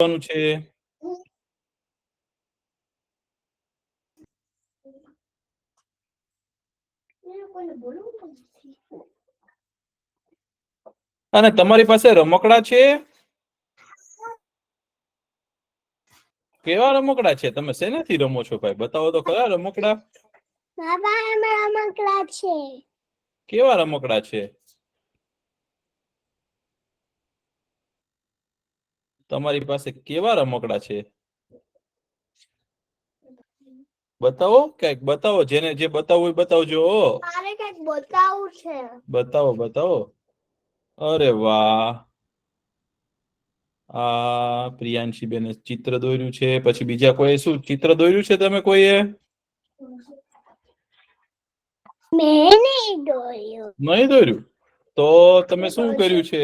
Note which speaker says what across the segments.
Speaker 1: છે અને તમારી પાસે રમકડા છે? કેવા રમકડા છે? તમે શેનાથી રમો છો ભાઈ? બતાવો તો ખરા રમકડા.
Speaker 2: રમકડા છે.
Speaker 1: કેવા રમકડા છે? તમારી પાસે કેવા રમકડા છે? બતાવો કઈક બતાવો, જેને જે બતાવવું હોય બતાવજો.
Speaker 2: મારે કઈક બતાવવું છે.
Speaker 1: બતાવો બતાવો. અરે વાહ, પ્રિયાંશી બેને ચિત્ર દોર્યું છે. પછી બીજા કોઈ શું ચિત્ર દોર્યું છે? તમે કોઈએ?
Speaker 2: મેં નહીં દોર્યું.
Speaker 1: નહીં દોર્યું? તો તમે શું કર્યું છે?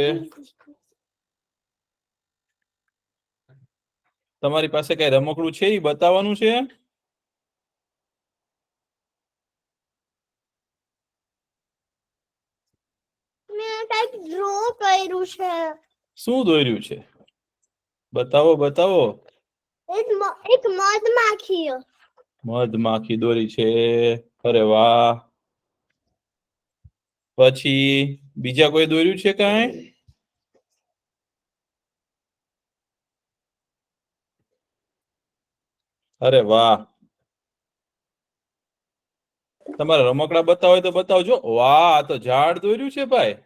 Speaker 1: તમારી પાસે કઈ રમકડું છે એ બતાવવાનું છે?
Speaker 2: મેં કઈક ડ્રો કર્યું છે.
Speaker 1: શું દોર્યું છે? બતાવો બતાવો.
Speaker 2: એક મધમાખી.
Speaker 1: મધમાખી દોરી છે. અરે વાહ. પછી બીજા કોઈ દોર્યું છે કાંઈ? અરે વાહ. તમારે રમકડા બતાવો તો બતાવજો. વાહ, આ તો ઝાડ દોર્યું છે ભાઈ.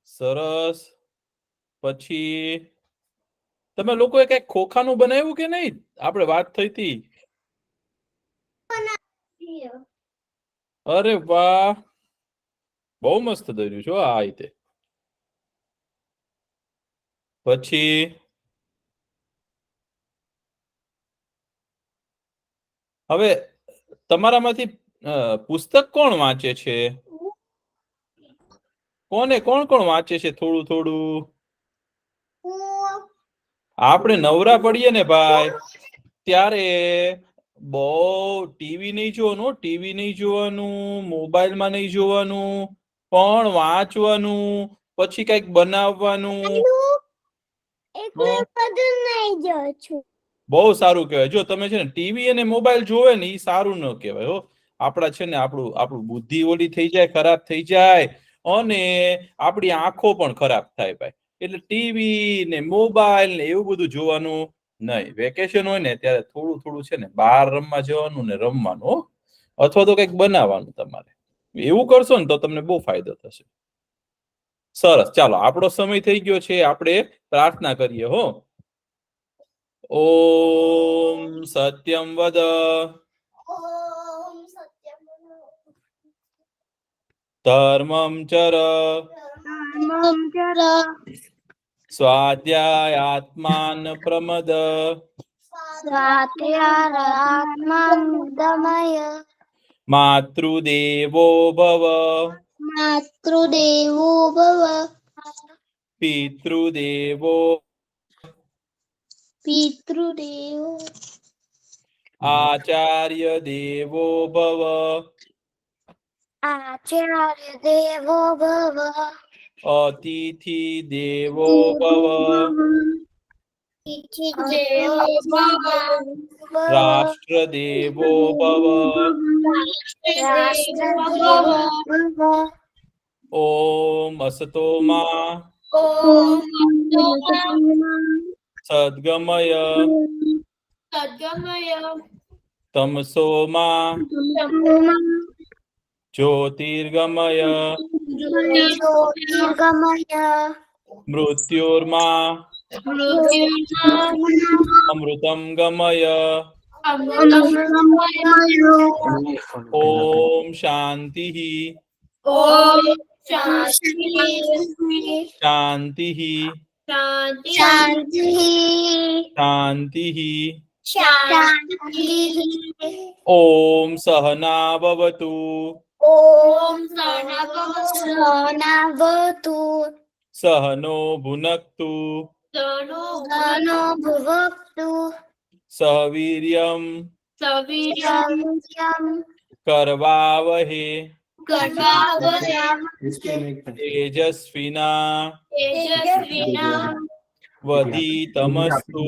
Speaker 1: સરસ. પછી તમે લોકોએ કઈક ખોખાનું બનાવ્યું કે નહીં? આપણે વાત થઈ હતી. અરે વાહ, બહુ મસ્ત દોર્યું છો આ રીતે. પછી હવે તમારામાંથી પુસ્તક કોણ વાંચે છે? કોણ કોણ વાંચે છે થોડું થોડું? આપણે નવરા પડીએ ને ભાઈ ત્યારે બહુ ટીવી નહીં જોવાનું, ટીવી નહીં જોવાનું, મોબાઈલમાં નહીં જોવાનું, પણ વાંચવાનું, પછી કઈક બનાવવાનું. બહુ સારું કહેવાય. જો તમે છે ને ટીવી અને મોબાઈલ જોવે ને એ સારું ન કહેવાય હો. આપણા છે ને આપણું બુદ્ધિ ઓલી થઈ જાય, ખરાબ થઈ જાય, અને આપણી આંખો પણ ખરાબ થાય ભાઈ. એટલે ટીવી ને મોબાઈલ ને એવું બધું જોવાનું નહીં. વેકેશન હોય ને ત્યારે થોડું થોડું છે ને બહાર રમવા જવાનું ને રમવાનું, અથવા તો કંઈક બનાવવાનું તમારે. એવું કરશો ને તો તમને બહુ ફાયદો થશે. સરસ, ચાલો આપણો સમય થઈ ગયો છે. આપણે પ્રાર્થના કરીએ હો. ઓમ સત્યમ વદ ધર્મમ ચર સ્વાધ્યાયાત્માન પ્રમદ માતૃદેવો ભવ પિતૃદેવો આચાર્ય દેવો ભવ અતિથિ દેવો ભવ રાષ્ટ્ર દેવો ભવ ઓમ અસતો મા સદ્ગમય તમસો મા જ્યોતિર્ગમય મૃત્યુર્મા અમૃતમ ગમય. ઓમ શાંતિ શાંતિ શાંતિ. ઓમ સહના ભવતુ સહનો ભુનક્તુ સહવીર્યમ કરવાવહે તેજસ્વીના વધિતમસ્તુ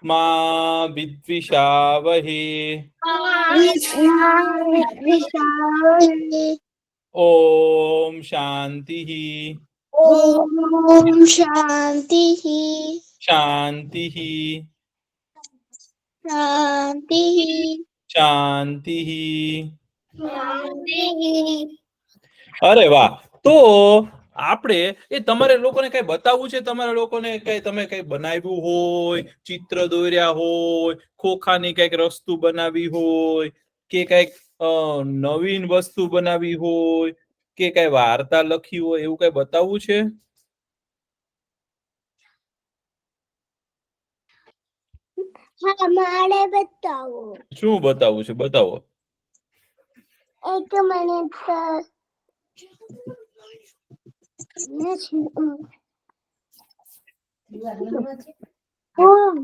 Speaker 1: મા વિદ્વિષાવહે ઓમ શાંતિ
Speaker 2: ઓમ શાંતિ
Speaker 1: શાંતિ
Speaker 2: શાંતિ
Speaker 1: શાંતિ
Speaker 2: શાંતિ.
Speaker 1: અરે વાહ. તો આપણે એ તમારે લોકોને કઈ બતાવવું છે? તમારા લોકોને કઈ તમે કઈ બનાવ્યું હોય, ચિત્ર દોર્યા હોય, ખોખાની કઈક વસ્તુ બનાવી હોય, કે કઈક નવીન વસ્તુ બનાવી હોય, કે કઈ વાર્તા લખી હોય, એવું કઈ બતાવવું છે?
Speaker 2: હા, મારે બતાવો.
Speaker 1: શું બતાવવું છે? બતાવો.
Speaker 2: એક મિનિટ.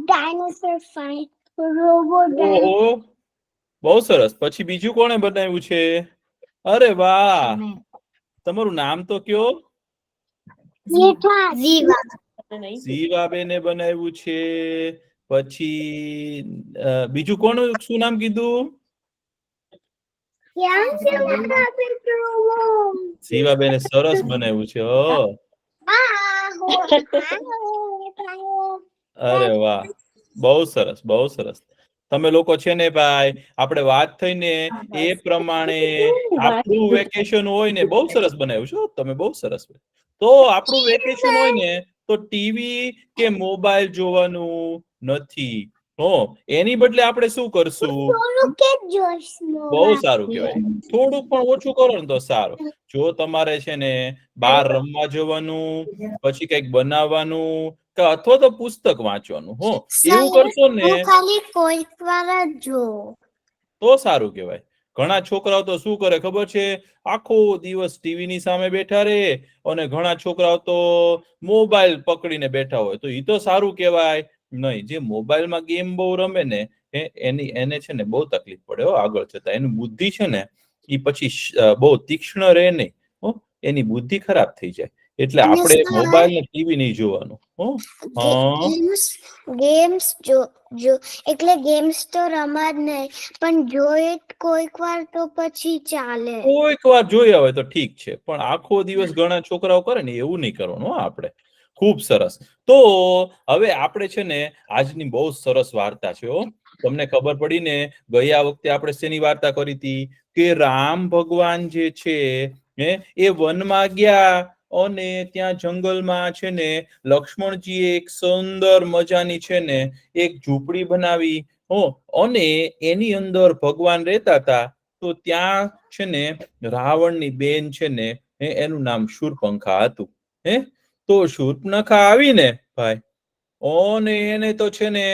Speaker 2: Dinosaur fight robot.
Speaker 1: ઓહો, બહુ સરસ. પછી બીજું કોણે બનાવ્યું છે? અરે વાહ, તમારું નામ તો કયો? જીવાબેને બનાવ્યું છે. પછી બીજું કોણ? શું નામ કીધું? જીવાબેને સરસ બનાવ્યું છે. અરે વાહ, બહુ સરસ, બહુ સરસ. તમે લોકો છે ને ભાઈ, આપણે વાત થઈને એ પ્રમાણે આપણું વેકેશન હોય ને, બહુ સરસ બનાવ્યું છે. તમે બહુ સરસ. તો આપણું વેકેશન હોય ને તો ટીવી કે મોબાઈલ જોવાનું નથી. એની બદલે આપણે શું કરશું? બહુ સારું કહેવાય. થોડુંક પણ ઓછું કરો ને તો સારું. જો તમારે છે ને બહાર રમવા જવાનું, પછી કઈક બનાવવાનું, અથવા તો પુસ્તક વાંચવાનું, એવું કરશો ને
Speaker 2: ખાલી કોઈક વાર જ જોઉં.
Speaker 1: તો સારું કહેવાય. ઘણા છોકરાઓ તો શું કરે ખબર છે? આખો દિવસ ટીવીની સામે બેઠા રહે, અને ઘણા છોકરાઓ તો મોબાઈલ પકડીને બેઠા હોય. તો એ તો સારું કહેવાય નહીં. જે મોબાઈલમાં ગેમ બહુ રમે ને, એને છે ને બહુ તકલીફ પડે આગળ જતા. એની બુદ્ધિ છે ને એ પછી બહુ તીક્ષ્ણ રહે નહીં. એની બુદ્ધિ ખરાબ થઈ જાય. એટલે આપણે મોબાઈલ ને ટીવી નહીં જોવાનું.
Speaker 2: ગેમ્સ જો એટલે ગેમ્સ તો રમવા જ નહીં, પણ જોઈએ કોઈક વાર તો પછી ચાલે.
Speaker 1: કોઈક વાર જોયા હોય તો ઠીક છે, પણ આખો દિવસ ઘણા છોકરાઓ કરે ને એવું નહીં કરવાનું. આપણે ખૂબ સરસ. તો હવે આપણે છે ને આજની બહુ સરસ વાર્તા છે. તમને ખબર પડી ને, ગયા વખતે આપણે શેની વાર્તા કરી હતી? કે રામ ભગવાન જે છે એ વનમાં ગયા, અને ત્યાં જંગલમાં છે ને લક્ષ્મણજીએ એક સુંદર મજાની છે ને એક ઝૂંપડી બનાવી. અને એની અંદર ભગવાન રહેતા હતા. તો ત્યાં છે ને રાવણની બેન છે ને, એનું નામ શૂરપંખા હતું. તો શૂર્પણખા આવીને ભાઈ, અને એને તો છે ને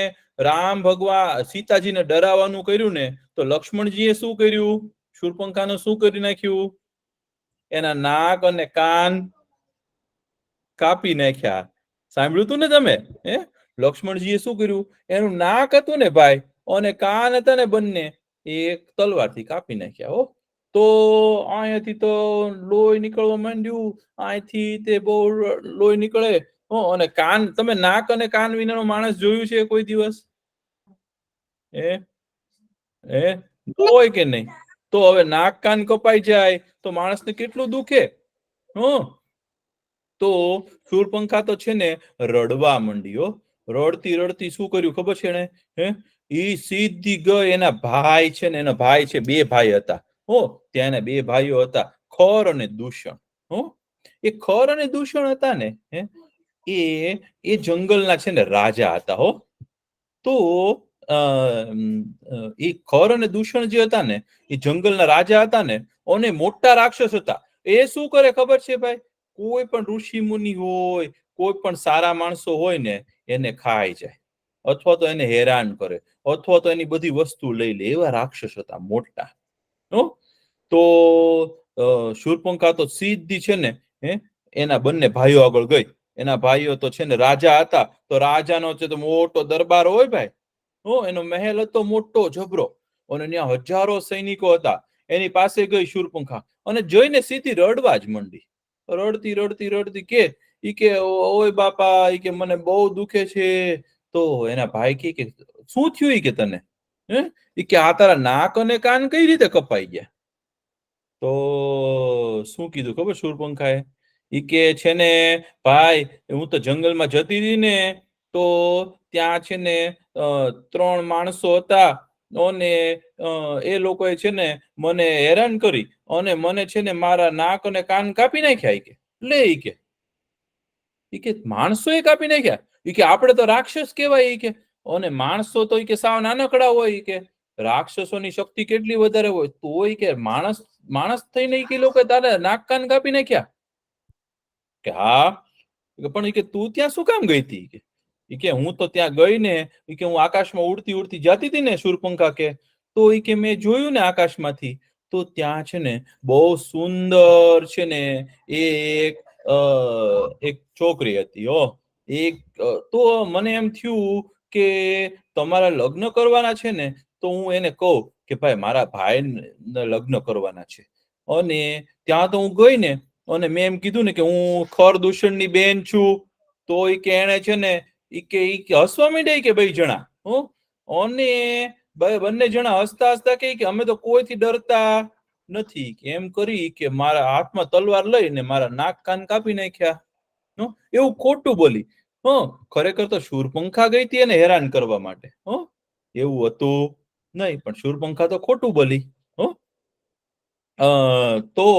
Speaker 1: રામ ભગવાન સીતાજીને ડરાવવાનું કર્યું ને, તો લક્ષ્મણજીએ શું કર્યું? શૂરપંખાનું શું કરી નાખ્યું? એના નાક અને કાન કાપી નાખ્યા. સાંભળ્યું તું ને તમે? લક્ષ્મણજીએ શું કર્યું? એનું નાક હતું ને ભાઈ, અને કાન હતા ને બંને, એક તલવારથી કાપી નાખ્યા. તો અહીંયાથી તો લોહી નીકળવા માંડ્યું. અહીંથી તે બહુ લોહી નીકળે. અને કાન, તમે નાક અને કાન વિનાનો માણસ જોયું છે કોઈ દિવસ? હોય કે નહીં? તો હવે નાક કાન કપાઈ જાય તો માણસને કેટલું દુખે. તો શૂરપંખા તો છે ને રડવા માંડ્યો. રડતી રડતી શું કર્યું ખબર છે એને? ઈ સીધી ગઈ એના ભાઈ છે ને, એના ભાઈ છે, બે ભાઈ હતા. ત્યાં એના બે ભાઈઓ હતા, ખર અને દૂષણ. એ ખર અને દૂષણ હતા ને, એ જંગલના છે ને રાજા હતા. તો એ ખર અને દૂષણ જે હતા ને, એ જંગલના રાજા હતા ને, અને મોટા રાક્ષસ હતા. એ શું કરે ખબર છે ભાઈ? કોઈ પણ ઋષિ મુનિ હોય, કોઈ પણ સારા માણસો હોય ને, એને ખાઈ જાય, અથવા તો એને હેરાન કરે, અથવા તો એની બધી વસ્તુ લઈ લે. એવા રાક્ષસ હતા મોટા. તો શૂરપંખા તો સીધી છે ને એના બંને ભાઈઓ આગળ ગઈ. એના ભાઈઓ તો છે ને રાજા હતા. તો રાજાનો છે તો મોટો દરબાર હોય ભાઈ. એનો મહેલ હતો મોટો જબરો, અને ત્યાં હજારો સૈનિકો હતા. એની પાસે ગઈ શૂરપંખા, અને જોઈને સીધી રડવા જ માંડી. રડતી રડતી રડતી કે ઈ કે ઓય બાપા, ઈ કે મને બહુ દુખે છે. તો એના ભાઈ કે શું થયું ઈ કે તને? ઈ કે આ તારા નાક અને કાન કઈ રીતે કપાઈ ગયા? તો શું કીધું ખબર શૂરપંખાએ? ઈ કે છે ને ભાઈ, હું તો જંગલમાં જતી હતી ને, તો ત્યાં છે ને 3 માણસો હતા અને એ લોકોએ છે ને મને હેરાન કરી અને મને છે ને મારા નાક અને કાન કાપી નાખ્યા. ઈ કે લે, ઈ કે માણસોએ કાપી નાખ્યા? ઈ કે આપણે તો રાક્ષસ કહેવાય. ઈ કે અને માણસો તો ઈ કે સાવ નાનકડા હોય. ઈ કે રાક્ષસોની શક્તિ કેટલી વધારે હોય. તોય કે માણસ થઈને ઈ કે લોકો તારે નાક કાન કાપી નાખ્યા? કે હા. પણ ઈ કે તું ત્યાં શું કામ ગઈ હતી? ઈ કે હું તો ત્યાં ગઈ ને, ઈ કે હું આકાશમાં ઉડતી ઉડતી જતી હતી ને શૂરપંખા કે, તો ઈ કે મેં જોયું ને આકાશમાંથી, તો ત્યાં છે ને બહુ સુંદર છે ને એક છોકરી હતી. તો મને એમ થયું કે તમારા લગ્ન કરવાના છે ને, તો હું એને કહું કે ભાઈ મારા ભાઈને લગ્ન કરવાના છે. અને ત્યાં તો હું ગઈ ને અને મેં એમ કીધું ને કે હું ખરદૂષણની બેન છું. તો ઈ કે એને છે ને ઈ કે હસવા માંડ્યા કે 2 જણા. અને બંને જણા હસતા હસતા કે અમે તો કોઈથી ડરતા નથી. એમ કરી કે મારા હાથમાં તલવાર લઈને મારા નાક કાન કાપી નાખ્યા. એવું ખોટું બોલી. ખરેખર તો શૂરપંખા ગઈ હતી એને હેરાન કરવા માટે. એવું હતું નહીં, પણ શૂરપંખા તો ખોટું બોલી. તો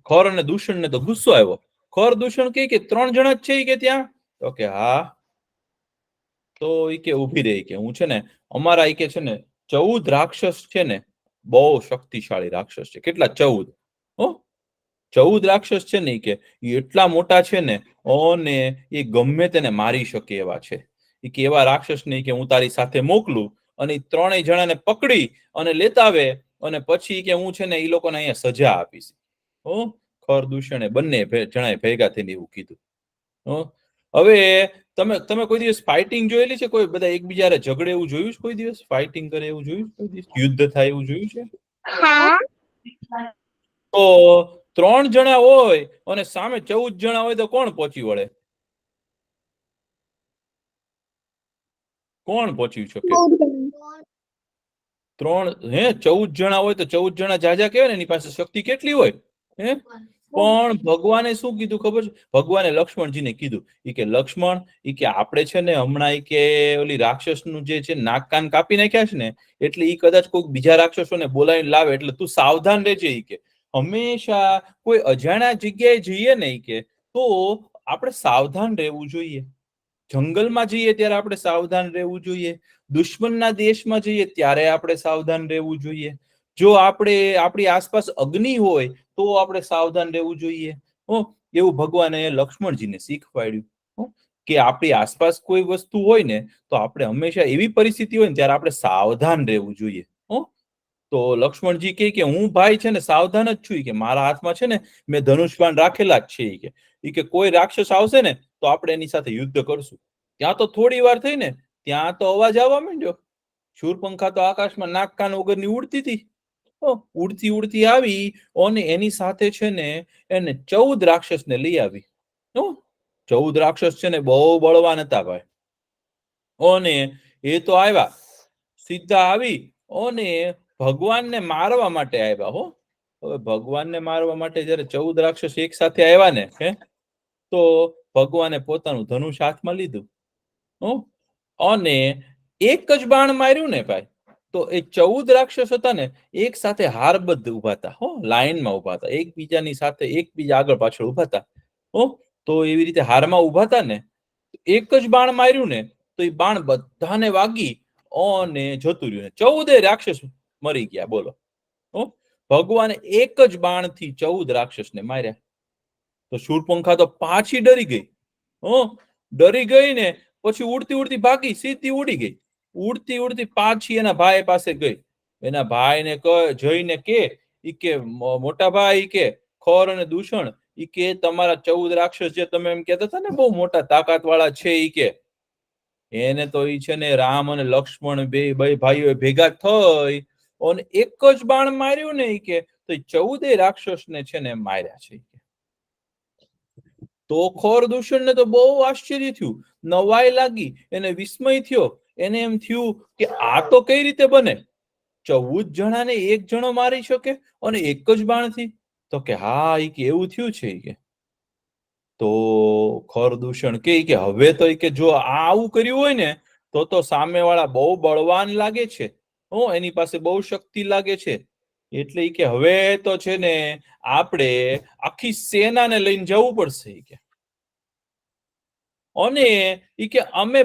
Speaker 1: ખર અને દૂષણને તો ગુસ્સો આવ્યો. ખર દૂષણ કે 3 જણા જ છે કે ત્યાં? તો કે હા. તો ઈ કે ઊભી રહી કે હું છે ને અમારા ઈ કે છે ને 14 રાક્ષસ છે ને, બહુ શક્તિશાળી રાક્ષસ છે. કેટલા? 14. 14 રાક્ષસ છે ને ઈ કે એટલા મોટા છે ને, અને એ ગમે તેને મારી શકે એવા છે. ઈ કે એવા રાક્ષસને કે હું તારી સાથે મોકલું અને 3 જણાને પકડી અને લેતા આવે અને પછી કે હું છે ને ઈ લોકોને અહીંયા સજા આપીશ. ખર દૂષણે બંને જણાએ ભેગા થઈને એવું કીધું. હવે તમે કોઈ દિવસ ફાઇટિંગ જોયેલી છે? કોઈ બધા એકબીજાને ઝઘડે એવું જોયું છે? કોઈ દિવસ ફાઇટિંગ કરે એવું જોયું છે? કોઈ દિવસ યુદ્ધ થાય એવું જોયું છે? તો 3 જણા હોય અને સામે 14 જણા હોય તો કોણ પહોંચી વળે? કોણ પહોંચી શકે? 14 જણા હોય તો 14 જણા જાજા કહેવાય ને, એની પાસે શક્તિ કેટલી હોય. પણ ભગવાને શું કીધું ખબર છે? ભગવાને લક્ષ્મણજીને કીધું, ઈ કે લક્ષ્મણ, ઈ કે આપણે છે ને હમણાં ઈ કે ઓલી રાક્ષસનું જે છે નાક કાન કાપી નાખ્યા છે ને, એટલે ઈ કદાચ કોઈક બીજા રાક્ષસોને બોલાવીને લાવે, એટલે તું સાવધાન રહેજે. ઈ કે હંમેશા કોઈ અજાણ્યા જગ્યાએ જઈએ ને, ઈ કે તો આપણે સાવધાન રહેવું જોઈએ. જંગલમાં જઈએ ત્યારે આપણે સાવધાન રહેવું જોઈએ. દુશ્મનના દેશમાં જઈએ ત્યારે આપણે સાવધાન રહેવું જોઈએ. જો આપણી આસપાસ અગ્નિ હોય તો આપણે સાવધાન રહેવું જોઈએ. એવું ભગવાને લક્ષ્મણજીને શીખવાડ્યું કે આપણી આસપાસ કોઈ વસ્તુ હોય ને, તો આપણે હંમેશા એવી પરિસ્થિતિ હોય ને ત્યારે આપણે સાવધાન રહેવું જોઈએ. તો લક્ષ્મણજી કે હું ભાઈ છે ને સાવધાન જ છું. કે મારા હાથમાં છે ને મેં ધનુષબાણ રાખેલા જ છે. ઈ કે કોઈ રાક્ષસ આવશે ને તો આપણે એની સાથે યુદ્ધ કરશું. ત્યાં તો થોડી વાર થઈ ને, ત્યાં તો અવાજ આવવા માંડ્યો. શૂરપંખા તો આકાશમાં નાક કાન વગરની ઉડતી હતી. ઉડતી ઉડતી આવી અને એની સાથે છે ને એને 14 રાક્ષસને લઈ આવી. 14 રાક્ષસ છે ને બહુ બળવાન હતા ભાઈ. અને એ તો આવ્યા, સીધા આવી અને ભગવાનને મારવા માટે આવ્યા. હવે ભગવાનને મારવા માટે જયારે 14 રાક્ષસ એક સાથે આવ્યા ને, તો ભગવાને પોતાનું ધનુષ હાથમાં લીધું અને એક જ બાણ માર્યું ને ભાઈ, તો એ 14 રાક્ષસ હતા ને એક સાથે હારબદ્ધ ઉભા હતા. લાઈનમાં ઉભા હતા, એકબીજાની સાથે એકબીજા આગળ પાછળ ઉભા હતા. તો એવી રીતે હારમાં ઉભા હતા ને, એક જ બાણ માર્યું ને તો એ બાણ બધાને વાગી અને જતું રહ્યું. 14 રાક્ષસ મરી ગયા. બોલો, ભગવાને એક જ બાણથી 14 રાક્ષસને માર્યા. તો શૂરપંખા તો પાછી ડરી ગઈ. ડરી ગઈ ને પછી ઉડતી ઉડતી ભાગી, સીધી ઉડી ગઈ. ઉડતી ઉડતી પાછી એના ભાઈ પાસે ગઈ. એના ભાઈને જઈને કે મોટા ભાઈ, કે ખર અને દૂષણ, ઈ કે તમારા 14 રાક્ષસ જે તમે એમ કહેતા હતા ને બહુ મોટા તાકાત વાળા છે, ઈ કે એને તો ઈ છે ને રામ અને લક્ષ્મણ બે ભાઈઓ ભેગા થઈ અને એક જ બાણ માર્યું ને, ઈ કે તો 14 રાક્ષસને છે ને માર્યા છે. તો ખરદૂષણ ને તો બહુ આશ્ચર્ય થયું, નવાઈ લાગી, એને વિસ્મય થયો. એને એમ થયું કે આ તો કઈ રીતે બને? 14 જણાને એક જણો મારી શકે અને એક જ બાણથી? તો કે હા, ઈ કે એવું થયું છે. ઈ કે તો ખરદૂષણ કે હવે તો ઈ કે જો આવું કર્યું હોય ને તો સામેવાળા બહુ બળવાન લાગે છે, એની પાસે બહુ શક્તિ લાગે છે. એટલે ઈ કે હવે તો છે ને આપણે આખી સેનાને લઈને જવું પડશે. ઈ કે અને ઈ કે અમે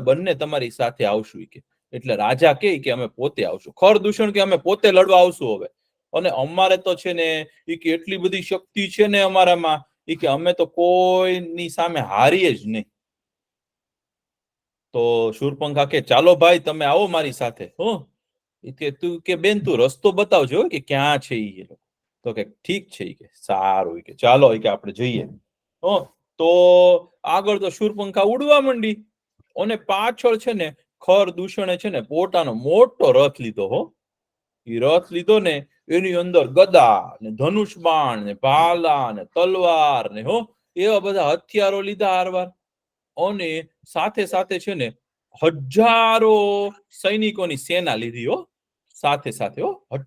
Speaker 1: બંને તમારી સાથે આવશું. ઈ કે એટલે રાજા કે અમે પોતે આવશું. ખરદૂષણ કે અમે પોતે લડવા આવશું હવે. અને અમારે તો છે ને ઈ કે એટલી બધી શક્તિ છે ને અમારામાં, ઈ કે અમે તો કોઈની સામે હારીએ જ નહીં. તો શૂરપંખા કે ચાલો ભાઈ તમે આવો મારી સાથે. કે તું કે બેન તું રસ્તો બતાવજો કે ક્યાં છે ઈ. તો કે ઠીક છે. ઈ કે સારું. કે ચાલો કે આપણે જઈએ. તો આગળ તો શૂરપંખા ઉડવા માંડી અને પાછળ છે ને ખરદૂષણે છે ને પોતાનો મોટો રથ લીધો. એ રથ લીધો ને એની અંદર ગદા ને ધનુષ બાણ ને ભાલા ને તલવાર ને એવા બધા હથિયારો લીધા હારવાર. અને સાથે સાથે છે ને હજારો સૈનિકોની સેના લીધી. સાથે સાથે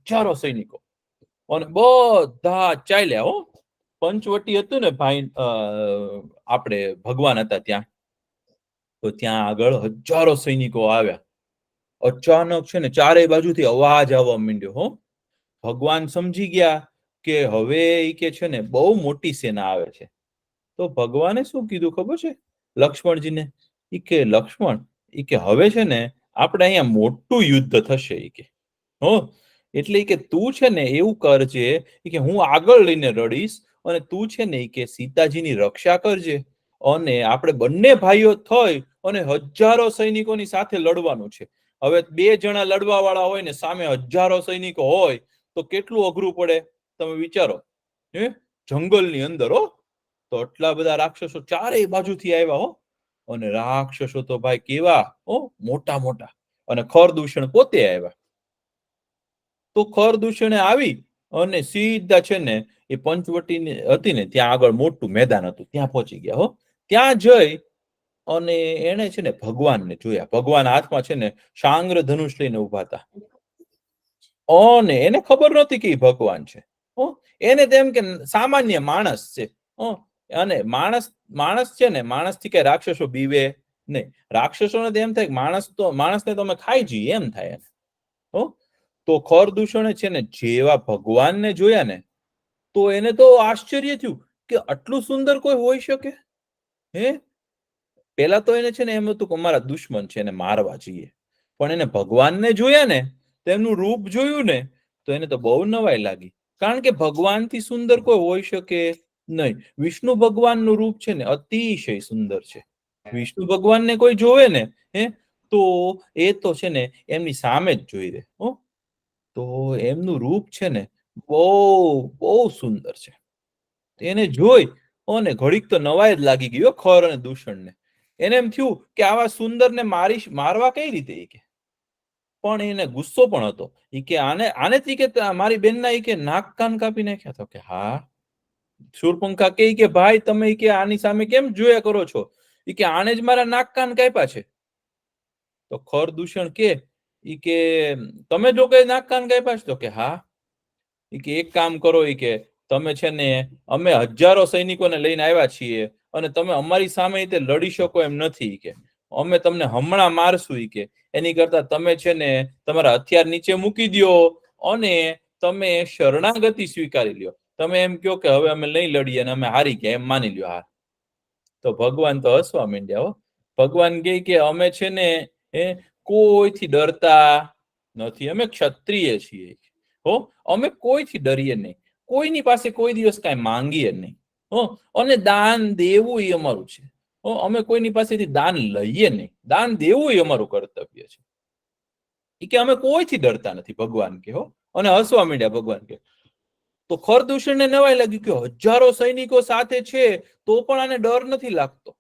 Speaker 1: હજારો સૈનિકો. અને બધા ચાલ્યા. પંચવટી હતું ને ભાઈ, આપણે ભગવાન હતા ત્યાં. તો ત્યાં આગળ હજારો સૈનિકો આવ્યા. અચાનક છે ને ચારે બાજુથી અવાજ આવવા માંડ્યો. ભગવાન સમજી ગયા કે હવે ઈ કે છે ને બહુ મોટી સેના આવે છે. તો ભગવાને શું કીધું ખબર છે લક્ષ્મણજીને? ઈ કે લક્ષ્મણ, ઈ કે હવે છે ને આપણે અહીંયા મોટું યુદ્ધ થશે. ઈ કે એટલે ઈ કે તું છે ને એવું કરજે કે હું આગળ લઈને રડીશ અને તું છે ને ઈ કે સીતાજીની રક્ષા કરજે. અને આપણે બંને ભાઈઓ થઈ અને હજારો સૈનિકોની સાથે લડવાનું છે. હવે 2 જણા લડવા વાળા હોય ને સામે હજારો સૈનિકો હોય તો કેટલું અઘરું પડે તમે વિચારો. જંગલની અંદર તો આટલા બધા રાક્ષસો ચારેય બાજુથી આવ્યા. અને રાક્ષસો તો ભાઈ કેવા મોટા મોટા. અને ખરદૂષણ પોતે આવ્યા. તો ખરદૂષણે આવી અને સીધા છે ને એ પંચવટી હતી ને ત્યાં આગળ મોટું મેદાન હતું ત્યાં પહોંચી ગયા. ત્યાં જઈ અને એને છે ને ભગવાનને જોયા. ભગવાન હાથમાં છે ને શાંગ્ર ધનુષ લઈને ઉભા હતા. અને એને ખબર નહોતી કે ભગવાન છે. એને તેમ કે સામાન્ય માણસ છે. અને માણસ છે ને માણસથી કઈ રાક્ષસો બીવે નહીં. રાક્ષસોને એમ થાય કે માણસને તો અમે ખાઈ જઈએ એમ થાય. તો ખરદૂષણે છે ને જેવા ભગવાનને જોયા ને તો એને તો આશ્ચર્ય થયું કે આટલું સુંદર કોઈ હોઈ શકે. પેલા તો એને છે ને એમ હતું કે અમારા દુશ્મન છે એને મારવા જઈએ. પણ એને ભગવાનને જોયા ને તેમનું રૂપ જોયું ને તો એને તો બહુ નવાઈ લાગી. કારણ કે ભગવાનથી સુંદર કોઈ હોઈ શકે નહીં. વિષ્ણુ ભગવાનનું રૂપ છે ને અતિશય સુંદર છે. વિષ્ણુ ભગવાનને કોઈ જોવે ને તો એ તો છે ને એમની સામે જ જોઈ લે. તો એમનું રૂપ છે ને બહુ બહુ સુંદર છે. એને જોઈ અને ઘડીક તો નવાઈ જ લાગી ગયો ખર અને દૂષણને. એને એમ થયું કે આવા સુંદરને મારવા કઈ રીતે? ઈ કે પણ એને ગુસ્સો પણ હતો. ઈ કે આનેથી કે મારી બેનના ઈ કે નાક કાન કાપી નાખ્યા. તો કે હા. શૂરપંખા કે ભાઈ તમે ઈ કે આની સામે કેમ જોયા કરો છો? ઈ કે આને જ મારા નાક કાન કાપ્યા છે. તો ખરદૂષણ કે ઈ કે તમે જો કઈ નાક કાન કાપ્યા છે? તો કે હા. ઈ કે એક કામ કરો. ઈ કે તમે છે ને અમે હજારો સૈનિકોને લઈને આવ્યા છીએ અને તમે અમારી સામે લડી શકો એમ નથી. કે અમે તમને હમણાં મારશું. ઈ કે એની કરતા તમે છે ને તમારા હથિયાર નીચે મૂકી દો અને તમે શરણાગતિ સ્વીકારી લ્યો. તમે એમ કહો કે હવે અમે નહીં લડીએ અને અમે હારી ગયા એમ માની લ્યો હાર. તો ભગવાન તો હસવા માંડ્યા. ભગવાન કહે કે અમે છે ને કોઈથી ડરતા નથી. અમે ક્ષત્રિય છીએ. અમે કોઈથી ડરીએ નહીં. કોઈની પાસે કોઈ દિવસ કાંઈ માંગીએ નહીં. અને દાન દેવું એ અમારું છે. અમે કોઈની પાસેથી દાન લઈએ નહીં. દાન દેવું એ અમારું કર્તવ્ય છે. કે અમે કોઈથી ડરતા નથી. ભગવાન કે અને હસવા માંડ્યા. ભગવાન કે તો ખરદૂષણને નવાઈ લાગી કે હજારો સૈનિકો સાથે છે તો પણ આને ડર નથી લાગતો.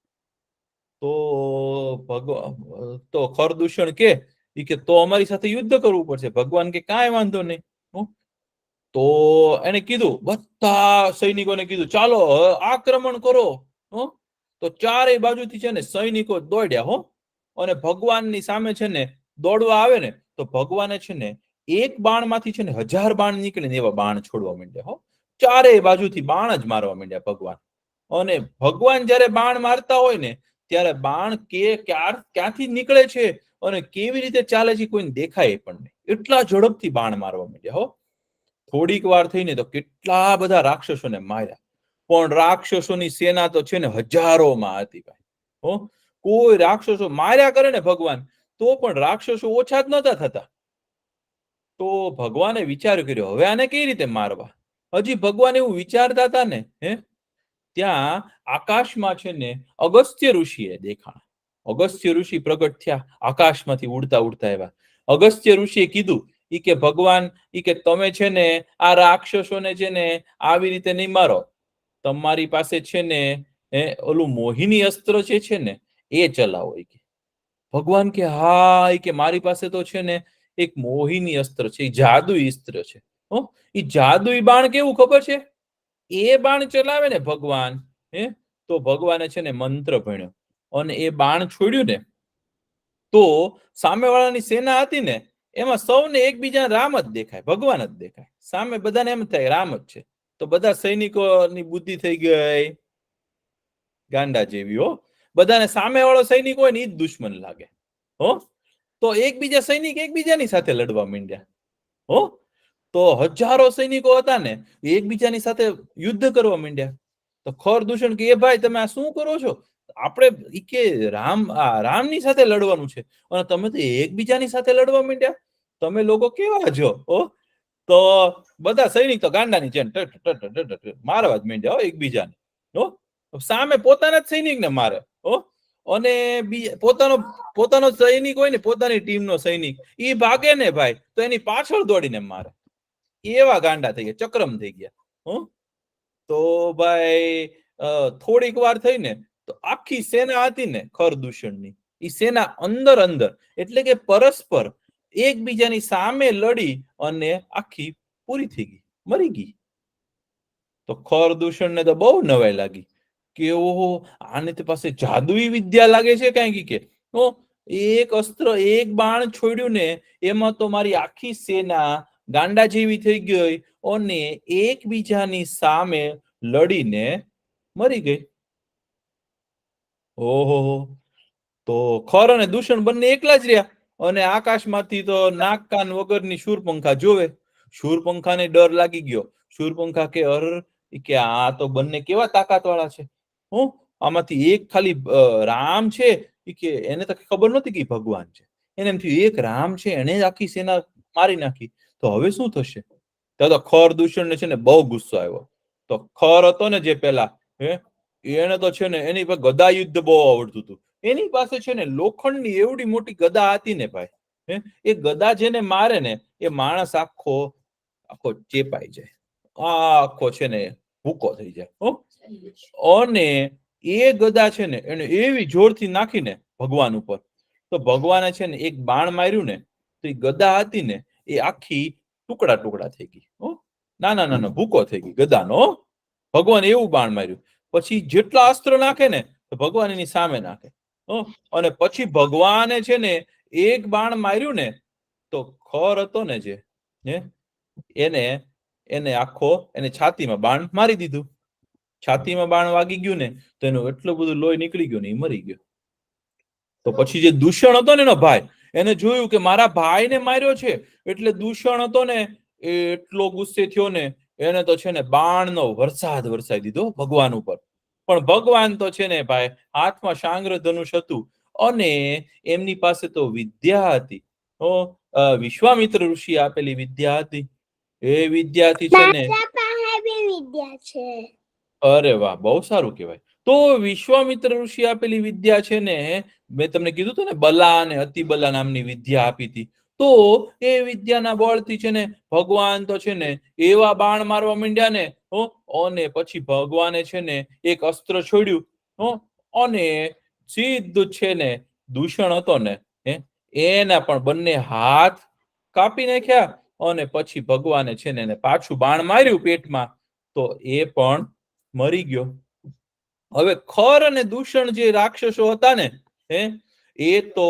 Speaker 1: તો ખરદૂષણ કે તો અમારી સાથે યુદ્ધ કરવું પડશે. ભગવાન કે કાંઈ વાંધો નહીં. તો એને કીધું, બધા સૈનિકોને કીધું ચાલો આક્રમણ કરો. તો ચારેય બાજુથી છે ને સૈનિકો દોડ્યા હો. અને ભગવાનની સામે છે ને દોડવા આવે ને તો ભગવાને છે ને એક બાણમાંથી છે ને 1000 બાણ નીકળે ને એવા બાણ છોડવા માંડ્યા હો. ચારેય બાજુથી બાણ જ મારવા માંડ્યા ભગવાન. અને ભગવાન જ્યારે બાણ મારતા હોય ને ત્યારે બાણ ક્યાંથી નીકળે છે અને કેવી રીતે ચાલે છે કોઈને દેખાય પણ નહીં. એટલા ઝડપથી બાણ મારવા માંડ્યા હો. થોડીક વાર થઈને તો કેટલા બધા રાક્ષસોને માર્યા. પણ રાક્ષસોની સેના તો છે ને હજારોમાં હતી ભાઈ. હો, કોઈ રાક્ષસો માર્યા કરે ને ભગવાન તો પણ રાક્ષસો ઓછા જ નતા થતા. તો ભગવાને વિચાર કર્યો, હવે આને કઈ રીતે મારવા. હજી ભગવાન એવું વિચારતા હતા ને ત્યાં આકાશમાં છે ને અગસ્ત્ય ઋષિએ દેખાણા. અગસ્ત્ય ઋષિ પ્રગટ થયા, આકાશમાંથી ઉડતા ઉડતા આવ્યા. અગસ્ત્ય ઋષિએ કીધું કે ભગવાન કે તમે છે ને આ રાક્ષસોને છે ને આવી રીતે નહીં મારો. તમારી પાસે છે ને ઓલું મોહિની અસ્ત્ર જે છે ને એ ચલાવો. ભગવાન કે હા, કે મારી પાસે તો છે ને એક મોહિની અસ્ત્ર છે, જાદુઈ અસ્ત્ર છે. એ જાદુઈ બાણ કેવું ખબર છે? એ બાણ ચલાવે ને ભગવાન તો ભગવાને છે ને મંત્ર ભણ્યો અને એ બાણ છોડ્યું ને તો સામેવાળાની સેના હતી ને એમાં સૌને એકબીજા રામ જ દેખાય, ભગવાન જ દેખાય. સામે બધાને એમ થાય રામ જ છે. તો બધા સૈનિકોની બુદ્ધિ થઈ ગઈ ગાંડા જેવી. હો, બધાને સામેવાળો સૈનિક હોય ને એ જ દુશ્મન લાગે. હો, તો એકબીજા સૈનિક એકબીજાની સાથે લડવા માંડ્યા. હો, તો હજારો સૈનિકો હતા ને એકબીજાની સાથે યુદ્ધ કરવા માંડ્યા. તો ખરદૂષણ કે એ ભાઈ તમે આ શું કરો છો? આપણે કે રામની સાથે લડવાનું છે અને તમે તો એકબીજાની સાથે લડવા માંડ્યા. તમે લોકો કેવા છો? તો બધા સૈનિક તો ગાંડાની જેમ મારવા જ માંડ્યા એકબીજાને. સામે પોતાના જ સૈનિકને મારે. અને પોતાનો સૈનિક હોય ને પોતાની ટીમનો સૈનિક એ ભાગે ને ભાઈ તો એની પાછળ દોડીને મારે. એવા ગાંડા થઈ ગયા, ચક્રમ થઈ ગયા. તો ભાઈ થોડીક વાર થઈ ને તો આખી સેના હતી ને ખરદૂષણની એ સેના અંદર એટલે કે પરસ્પર એકબીજાની સામે લડી અને આખી પૂરી થઈ ગઈ, મરી ગઈ. તો ખરદૂષણને તો બહુ નવાઈ લાગી કે ઓહો, આને તે પાસે જાદુઈ વિદ્યા લાગે છે કઈ કે એક અસ્ત્ર એક બાણ છોડ્યું ને એમાં તો મારી આખી સેના ગાંડા જેવી થઈ ગઈ અને એકબીજાની સામે લડીને મરી ગઈ. ઓહો, તો ખર અને દૂષણ બંને એકલા જ રહ્યા અને આકાશમાંથી તો નાક કાન વગરની શૂરપંખા જોવે. શૂરપંખાને ડર લાગી ગયો. શૂરપંખા કે કે આ તો બંને કેવા તાકાત વાળા છે. આમાંથી એક ખાલી રામ છે કે એને તો ખબર નહોતી કે ભગવાન છે. એને એમ થયું એક રામ છે એને આખી સેના મારી નાખી તો હવે શું થશે. તો ખર દૂષણને છે ને બહુ ગુસ્સો આવ્યો. તો ખર હતો ને જે પેલા એને તો છે ને એની પર ગદા યુદ્ધ બહુ આવડતું હતું. એની પાસે છે ને લોખંડની એવડી મોટી ગદા હતી ને ભાઈ. એ ગદા જેને મારે ને એ માણસ આખો ચેપાઈ જાય, આખો છે ને ભૂકો થઈ જાય. અને એ ગદા છે ને એને એવી જોરથી નાખીને ભગવાન ઉપર તો ભગવાને છે ને એક બાણ માર્યું ને તો એ ગદા હતી ને એ આખી ટુકડા ટુકડા થઈ ગઈ. નાના નાના ભૂકો થઈ ગઈ ગદાનો. ભગવાન એવું બાણ માર્યું. પછી જેટલા અસ્ત્ર નાખે ને તો ભગવાન એની સામે નાખે. અને પછી ભગવાને છે ને એક બાણ માર્યું ને તો ખર હતો ને જે એને આખો એને છાતીમાં બાણ મારી દીધું. છાતીમાં બાણ વાગી ગયું ને તો એનું એટલું બધું લોહી નીકળી ગયું ને એ મરી ગયો. તો પછી જે દૂષણ હતો ને એનો ભાઈ એને જોયું કે મારા ભાઈને માર્યો છે એટલે દૂષણ હતો ને એટલો ગુસ્સે થયો ને એને તો છે ને બાણનો વરસાદ વરસાઈ દીધો ભગવાન ઉપર. પણ ભગવાન તો છે ને ભાઈ હાથમાં શાંગ્ર ધનુષ હતું અને એમની પાસે તો વિદ્યા હતી. વિશ્વામિત્ર ઋષિ આપેલી વિદ્યા હતી. એ વિદ્યાથી છે ને
Speaker 2: વિદ્યા છે.
Speaker 1: અરે વાહ, બહુ સારું કહેવાય. તો વિશ્વામિત્ર ઋષિ આપેલી વિદ્યા છે ને મેં તમને કીધું હતું ને બલા અને અતિબલા નામની વિદ્યા આપી હતી. તો એ વિદ્યાના બળથી છે ને ભગવાન તો છે ને એવા બાણ મારવા માંડ્યા ને અને પછી ભગવાને છે ને એક અસ્ત્ર છોડ્યું અને સીધું છે ને દૂષણ હતો ને એના પણ બંને હાથ કાપી નાખ્યા અને પછી ભગવાને છે ને એને પાછું બાણ માર્યું પેટમાં, તો એ પણ મરી ગયો. હવે ખર અને દૂષણ જે રાક્ષસો હતા ને, એ તો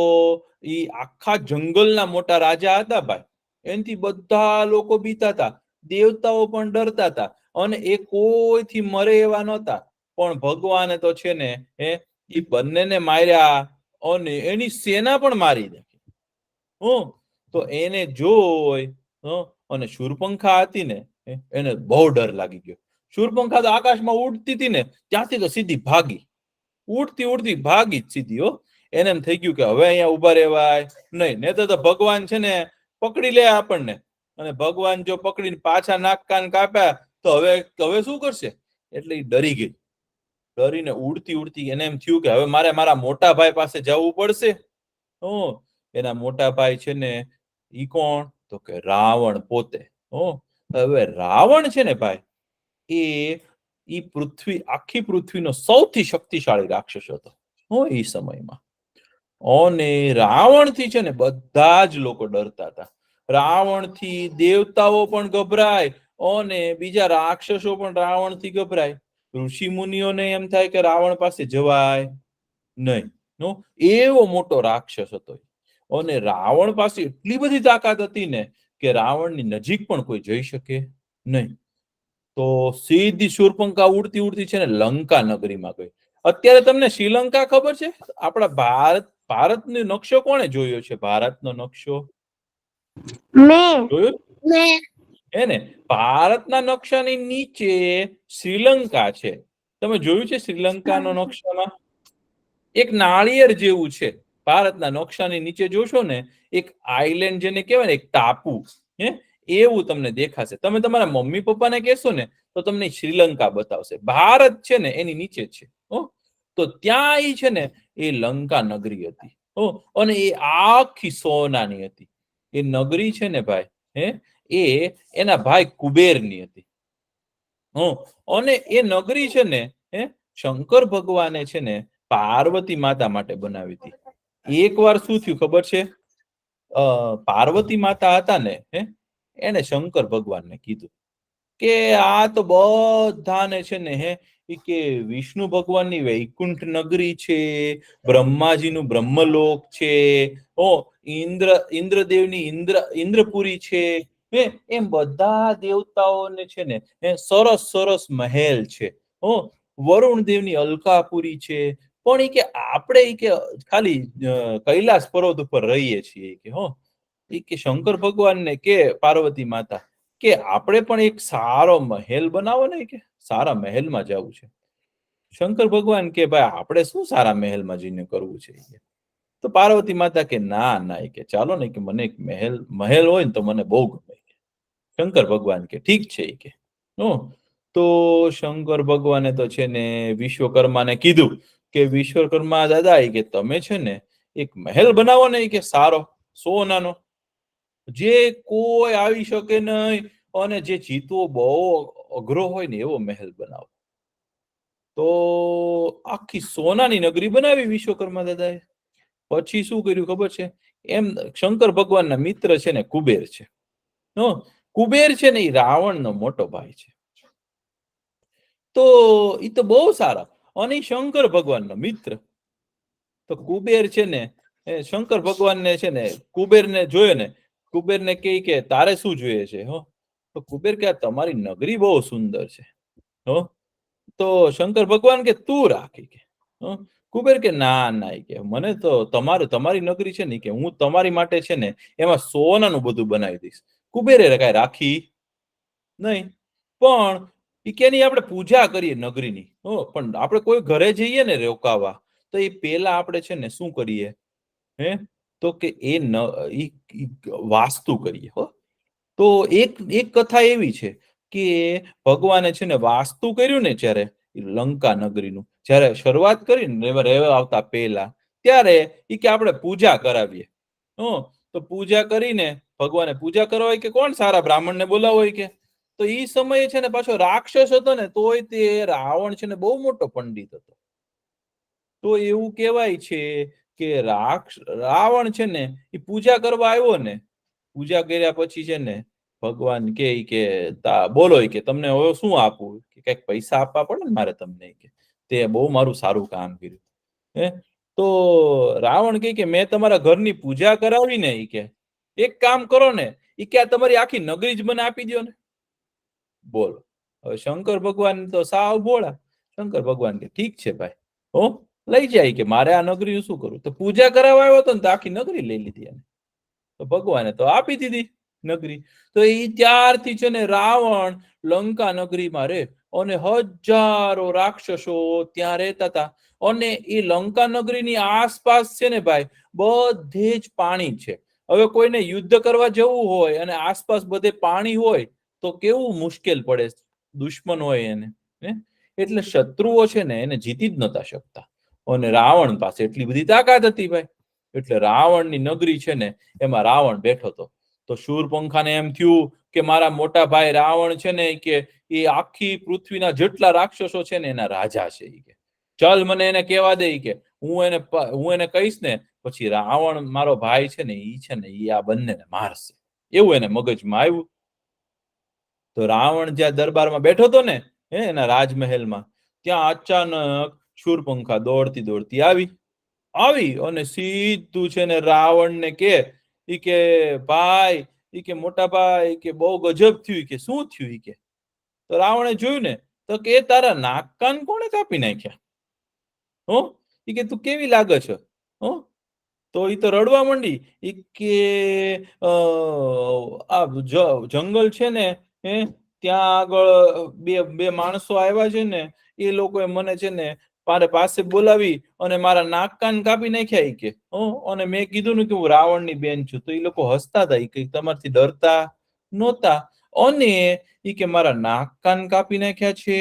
Speaker 1: ઈ આખા જંગલના મોટા રાજા હતા ભાઈ. એનાથી બધા લોકો બીતા હતા, દેવતાઓ પણ ડરતા હતા, અને એ કોઈથી મરે એવા નહોતા. પણ ભગવાને તો છે ને એ બંનેને માર્યા અને એની સેના પણ મારી નાખી. તો એને જોઈ અને શૂરપંખા હતી ને, એને બહુ ડર લાગી ગયો. શૂરપંખા તો આકાશમાં ઉડતી હતી ને, ત્યાંથી તો સીધી ભાગી, ઉડતી ઉડતી ભાગી જ સીધી. એને એમ થઈ ગયું કે હવે અહીંયા ઉભા રહેવાય નહીં, ને તો ભગવાન છે ને પકડી લે આપણને, અને ભગવાન જો પકડીને પાછા નાક કાન કાપ્યા તો હવે શું કરશે? એટલે એ ડરી ગઈ. ડરીને ઉડતી ઉડતી એને એમ થયું કે હવે મારે મારા મોટા ભાઈ પાસે જવું પડશે. એના મોટા ભાઈ છે ને ઈ કોણ? તો કે રાવણ પોતે. હવે રાવણ છે ને ભાઈ, એ પૃથ્વી, આખી પૃથ્વીનો સૌથી શક્તિશાળી રાક્ષસ હતો એ સમયમાં. અને રાવણથી છે ને બધા જ લોકો ડરતા હતા. રાવણથી દેવતાઓ પણ ગભરાય અને બીજા રાક્ષસો પણ રાવણથી ગભરાય. ઋષિ મુનિઓને એમ થાય કે રાવણ પાસે જવાય નહીં. એવો મોટો રાક્ષસ હતો. અને રાવણ પાસે એટલી બધી તાકાત હતી ને કે રાવણની નજીક પણ કોઈ જઈ શકે નહીં. તો સીધી શૂરપંખા ઉડતી ઉડતી છે ને લંકા નગરીમાં ગઈ. અત્યારે તમને શ્રીલંકા ખબર છે? આપણા ભારતનો નકશો કોણે જોયો છે? ભારતનો નકશો જોયો હે ને? ભારતના નકશાની નીચે શ્રીલંકા છે. તમે જોયું છે શ્રીલંકાનો નકશામાં? એક નાળિયેર જેવું છે. ભારતના નકશાની નીચે જોશો ને, એક આઈલેન્ડ જેને કહેવાય ને, એક ટાપુ, એવું તમને દેખાશે. તમે તમારા મમ્મી પપ્પાને કહેશો ને તો તમને શ્રીલંકા બતાવશે. ભારત છે ને એની નીચે છે. તો ત્યાં ઈ છે ને એ લંકા નગરી હતી. અને એ આખી સોનાની હતી. એ નગરી છે ને ભાઈ, એ એના ભાઈ કુબેરની હતી. અને એ નગરી છે ને શંકર ભગવાને છે ને પાર્વતી માતા માટે બનાવી હતી. એકવાર શું થયું ખબર છે? પાર્વતી માતા હતા ને, એને શંકર ભગવાનને કીધું કે આ તો બધાને છે ને કે વિષ્ણુ ભગવાનની વૈકુંઠ નગરી છે, બ્રહ્માજીનું બ્રહ્મલોક છે, ઇન્દ્રદેવની ઇન્દ્રપુરી છે, એમ બધા દેવતાઓને છે ને સરસ સરસ મહેલ છે. વરુણ દેવની અલકાપુરી છે. પણ એ કે આપણે કે ખાલી કૈલાસ પર્વત ઉપર રહીએ છીએ કે શંકર ભગવાનને કે પાર્વતી માતા કે આપણે પણ એક સારો મહેલ બનાવો ને, કે સારા મહેલમાં જવું છે. શંકર ભગવાન કે ભાઈ આપણે શું સારા મહેલમાં જઈને કરવું છે? તો પાર્વતી માતા કે ના ના, કે ચાલો ને, કે મને એક મહેલ હોય ને તો મને બહુ ગમે. શંકર ભગવાન કે ઠીક છે. કે તો શંકર ભગવાને તો છે ને વિશ્વકર્માને કીધું કે વિશ્વકર્મા દાદા, કે તમે છે ને એક મહેલ બનાવો ને, કે સારો સોનાનો, જે કોઈ આવી શકે નહીં અને જે જીતવો બહુ અઘરો હોય ને એવો મહેલ બનાવો. તો આખી સોનાની નગરી બનાવી વિશ્વકર્મા દાદાએ. પછી શું કર્યું ખબર છે? એમ શંકર ભગવાનના મિત્ર છે ને કુબેર છે. કુબેર છે ને એ રાવણનો મોટો ભાઈ છે. તો એ તો બહુ સારા, અને શંકર ભગવાનનો મિત્ર. તો કુબેર છે ને શંકર ભગવાનને છે ને કુબેરને જોયો ને, કુબેરને કહે કે તારે શું જોઈએ છે? તો કુબેર કે તમારી નગરી બહુ સુંદર છે. તો શંકર ભગવાન કે તું રાખી. કે કુબેર કે ના ના, કે મને તો તમારી નગરી છે ને, કે હું તમારી માટે છે ને એમાં સોનાનું બધું બનાવી દઈશ. કુબેરે કઈ રાખી નહીં. પણ કે ની આપણે પૂજા કરીએ નગરીની. પણ આપણે કોઈ ઘરે જઈએ ને રોકાવા, તો એ પેલા આપણે છે ને શું કરીએ? તો કે એ વાસ્તુ કરીએ. તો એક કથા એવી છે કે ભગવાને છે ને વાસ્તુ કર્યું ને જ્યારે લંકા નગરીનું, જ્યારે શરૂઆત કરી ને રહેવા આવતા પહેલા, ત્યારે એ કે આપણે પૂજા કરાવીએ. તો પૂજા કરીને ભગવાને પૂજા કરવા હોય કે કોણ સારા બ્રાહ્મણને બોલાવો હોય કે, તો એ સમયે છે ને પાછો રાક્ષસ હતો ને, તોય તે રાવણ છે ને બહુ મોટો પંડિત હતો. તો એવું કહેવાય છે કે રાવણ છે ને એ પૂજા કરવા આવ્યો ને, પૂજા કર્યા પછી છે ને ભગવાન કે બોલો કે તમને હવે શું આપવું, કે કઈક પૈસા આપવા પડે ને મારે તમને, કે તે બહુ મારું સારું કામ કર્યું. હે તો રાવણ કે મેં તમારા ઘરની પૂજા કરાવી ને, કે એક કામ કરો ને, કે આ તમારી આખી નગરી જ મને આપી દો ને. બોલો, હવે શંકર ભગવાન તો સાવ ભોળા. શંકર ભગવાન કે ઠીક છે ભાઈ, હો લઈ જાય, કે મારે આ નગરી શું કરું. તો પૂજા કરાવવા આવ્યો હતો ને તો આખી નગરી લઈ લીધી એને. તો ભગવાને તો આપી દીધી નગરી. તો એ ત્યારથી છે ને રાવણ લંકા નગરીમાં રે, અને હજારો રાક્ષસો ત્યાં રહેતા હતા. અને એ લંકા નગરીની આસપાસ છે ને ભાઈ, બધે જ પાણી છે. હવે કોઈને યુદ્ધ કરવા જવું હોય અને આસપાસ બધે પાણી હોય તો કેવું મુશ્કેલ પડે દુશ્મન હોય એને. એટલે શત્રુઓ છે ને એને જીતી જ નતા શકતા. અને રાવણ પાસે એટલી બધી તાકાત હતી ભાઈ. એટલે રાવણની નગરી છે ને એમાં રાવણ બેઠો હતો. તો શૂરપંખાને એમ થયું કે મારા મોટા ભાઈ રાવણ છે ને, કે એ આખી પૃથ્વીના જેટલા રાક્ષસો છે ને એના રાજા છે. કે ચલ મને એને કહેવા દે, કે હું એને કહીશ ને પછી રાવણ મારો ભાઈ છે ને એ આ બંનેને મારશે. એવું એને મગજમાં આવ્યું. તો રાવણ જ્યાં દરબારમાં બેઠો હતો ને એના રાજમહેલમાં, ત્યાં અચાનક શૂરપંખા દોડતી દોડતી આવી અને સીધું છે ને રાવણને કે ભાઈ, કે મોટા ભાઈ, કે બહુ ગજબ થયું. કે શું થયું? કે તો રાવણે જોયું ને તો કે તારા નાક કાન કોણે કાપી નાખ્યા? હો કે તું કેવી લાગે છે? હો તો એ તો રડવા માંડી. કે આ જંગલ છે ને ત્યાં આગળ બે માણસો આવ્યા છે ને, એ લોકોએ મને છે ને મારે પાસે બોલાવી અને મારા નાક કાન કાપી નાખ્યા. કે અને મેં કીધું ને કે હું રાવણની બેન છું. તો એ લોકો હસતા હતા. કે તમારથી ડરતા નહોતા. અને કે મારા નાક કાન કાપી નાખ્યા છે.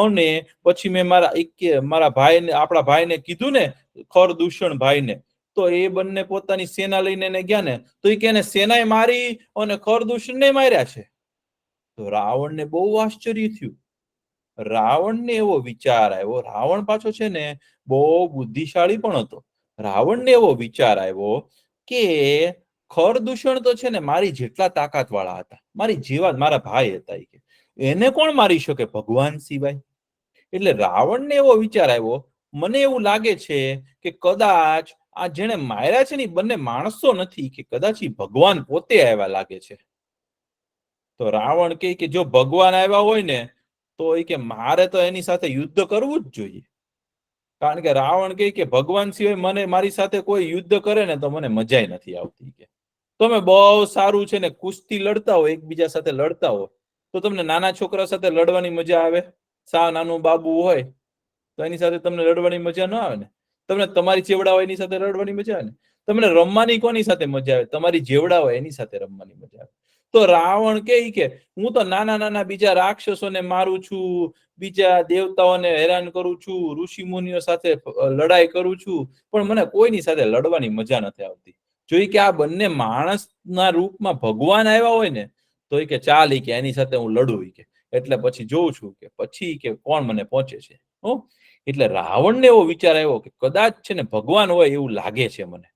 Speaker 1: અને પછી મેં મારા ભાઈને, આપણા ભાઈને કીધું ને, ખરદૂષણ ભાઈને, તો એ બંને પોતાની સેના લઈને એને ગયા ને, તો એ કે એને સેનાએ મારી અને ખરદૂષણને માર્યા છે. તો રાવણને બહુ આશ્ચર્ય થયું. રાવણને એવો વિચાર આવ્યો, રાવણ પાછો છે ને બહુ બુદ્ધિશાળી પણ હતો. રાવણને એવો વિચાર આવ્યો કે ખરદૂષણ તો છે ને મારી જેટલા તાકાત વાળા હતા, મારી જેવા મારા ભાઈ હતા. એને કોણ મારી શકે ભગવાન સિવાય? એટલે રાવણને એવો વિચાર આવ્યો, મને એવું લાગે છે કે કદાચ આ જેને માર્યા છે ને બંને માણસો નથી, કે કદાચ ભગવાન પોતે આવ્યા લાગે છે. તો રાવણ કે જો ભગવાન આવ્યા હોય ને તો કે મારે તો એની સાથે યુદ્ધ કરવું જ જોઈએ. કારણ કે રાવણ કે ભગવાન સિવાય મારી સાથે કોઈ યુદ્ધ કરે ને તો મને મજા નથી આવતી. કે તમે બહુ સારું છે ને કુસ્તી લડતા હોય, એકબીજા સાથે લડતા હોય, તો તમને નાના છોકરા સાથે લડવાની મજા આવે? સા નાનું બાબુ હોય તો એની સાથે તમને લડવાની મજા ન આવે ને. તમને તમારી જેવડા હોય એની સાથે લડવાની મજા આવે ને. તમને રમવાની કોની સાથે મજા આવે? તમારી જેવડા હોય એની સાથે રમવાની મજા આવે. તો રાવણ કે હું તો નાના નાના બીજા રાક્ષસોને મારું છું, બીજા દેવતાઓને હેરાન કરું છું, ઋષિ મુનિઓ સાથે લડાઈ કરું છું, પણ મને કોઈની સાથે લડવાની મજા નથી આવતી. જોઈ કે આ બંને માણસના રૂપમાં ભગવાન આવ્યા હોય ને તો કે ચાલ કે એની સાથે હું લડું. કે એટલે પછી જોઉં છું કે પછી કે કોણ મને પહોંચે છે. એટલે રાવણને એવો વિચાર આવ્યો કે કદાચ છે ને ભગવાન હોય એવું લાગે છે મને.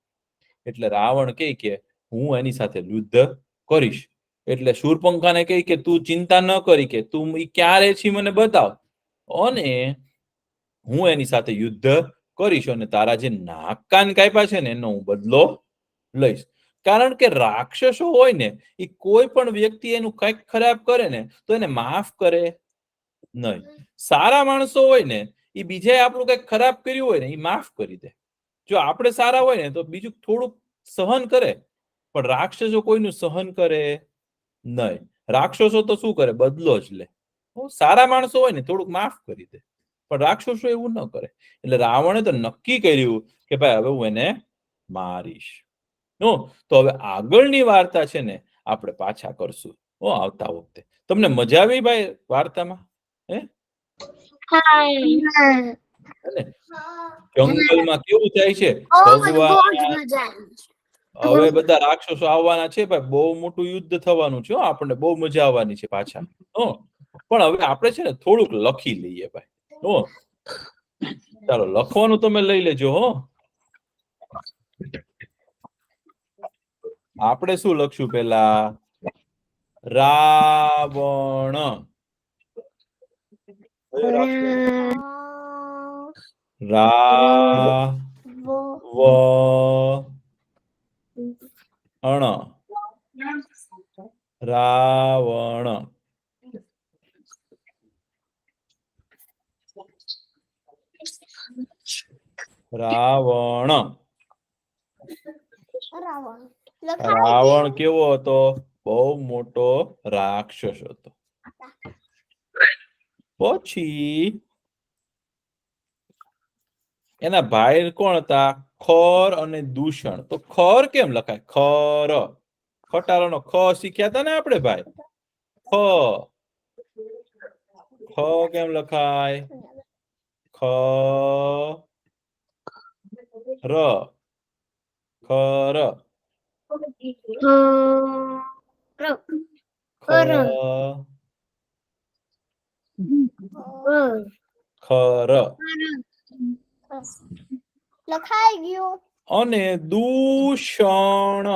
Speaker 1: એટલે રાવણ કે હું એની સાથે યુદ્ધ કરીશ. એટલે શૂરપંખાને કહી કે તું ચિંતા ન કરી, કે તું ક્યારે છે મને બતાવ, અને હું એની સાથે યુદ્ધ કરીશ અને તારા જે નાક કાન કાપ્યા છે ને એનો હું બદલો લઈશ. કારણ કે રાક્ષસો હોય ને એ કોઈ પણ વ્યક્તિ એનું કંઈક ખરાબ કરે ને તો એને માફ કરે નહીં. સારા માણસો હોય ને એ બીજાએ આપણું કંઈક ખરાબ કર્યું હોય ને એ માફ કરી દે. જો આપણે સારા હોય ને તો બીજું થોડુંક સહન કરે, પણ રાક્ષસો કોઈનું સહન કરે નહીં. રાક્ષસો તો શું કરે? બદલો જ લે. સારા માણસો હોય ને થોડુંક માફ કરી દે, પણ રાક્ષસો એવું ન કરે. એટલે રાવણે તો નક્કી કર્યું કે ભાઈ હવે હું એને મારીશ. તો હવે આગળની વાર્તા છે ને આપણે પાછા કરશું આવતા વખતે. તમને મજા આવી ભાઈ વાર્તામાં? જંગલમાં કેવું થાય છે ભગવાન, હવે બધા રાક્ષસો આવવાના છે ભાઈ, બહુ મોટું યુદ્ધ થવાનું છે. આપણને બહુ મજા આવવાની છે પાછા. પણ હવે આપણે છે ને થોડુંક લખી લઈએ ભાઈ. ચાલો લખવાનું તમે લઈ લેજો. આપણે શું લખશું પેલા? રાવણ રાવણ રાવણ રાવણ કેવો હતો? બહુ મોટો રાક્ષસ હતો. પછી એના ભાઈ કોણ હતા? ખર અને દૂષણ. તો ખર કેમ લખાય? ખર ખટારાનો ખ શીખ્યા હતા ને આપણે ભાઈ. ખ કેમ લખાય? ખર ખર ખર
Speaker 2: લખાઈ ગયું.
Speaker 1: અને દૂષણ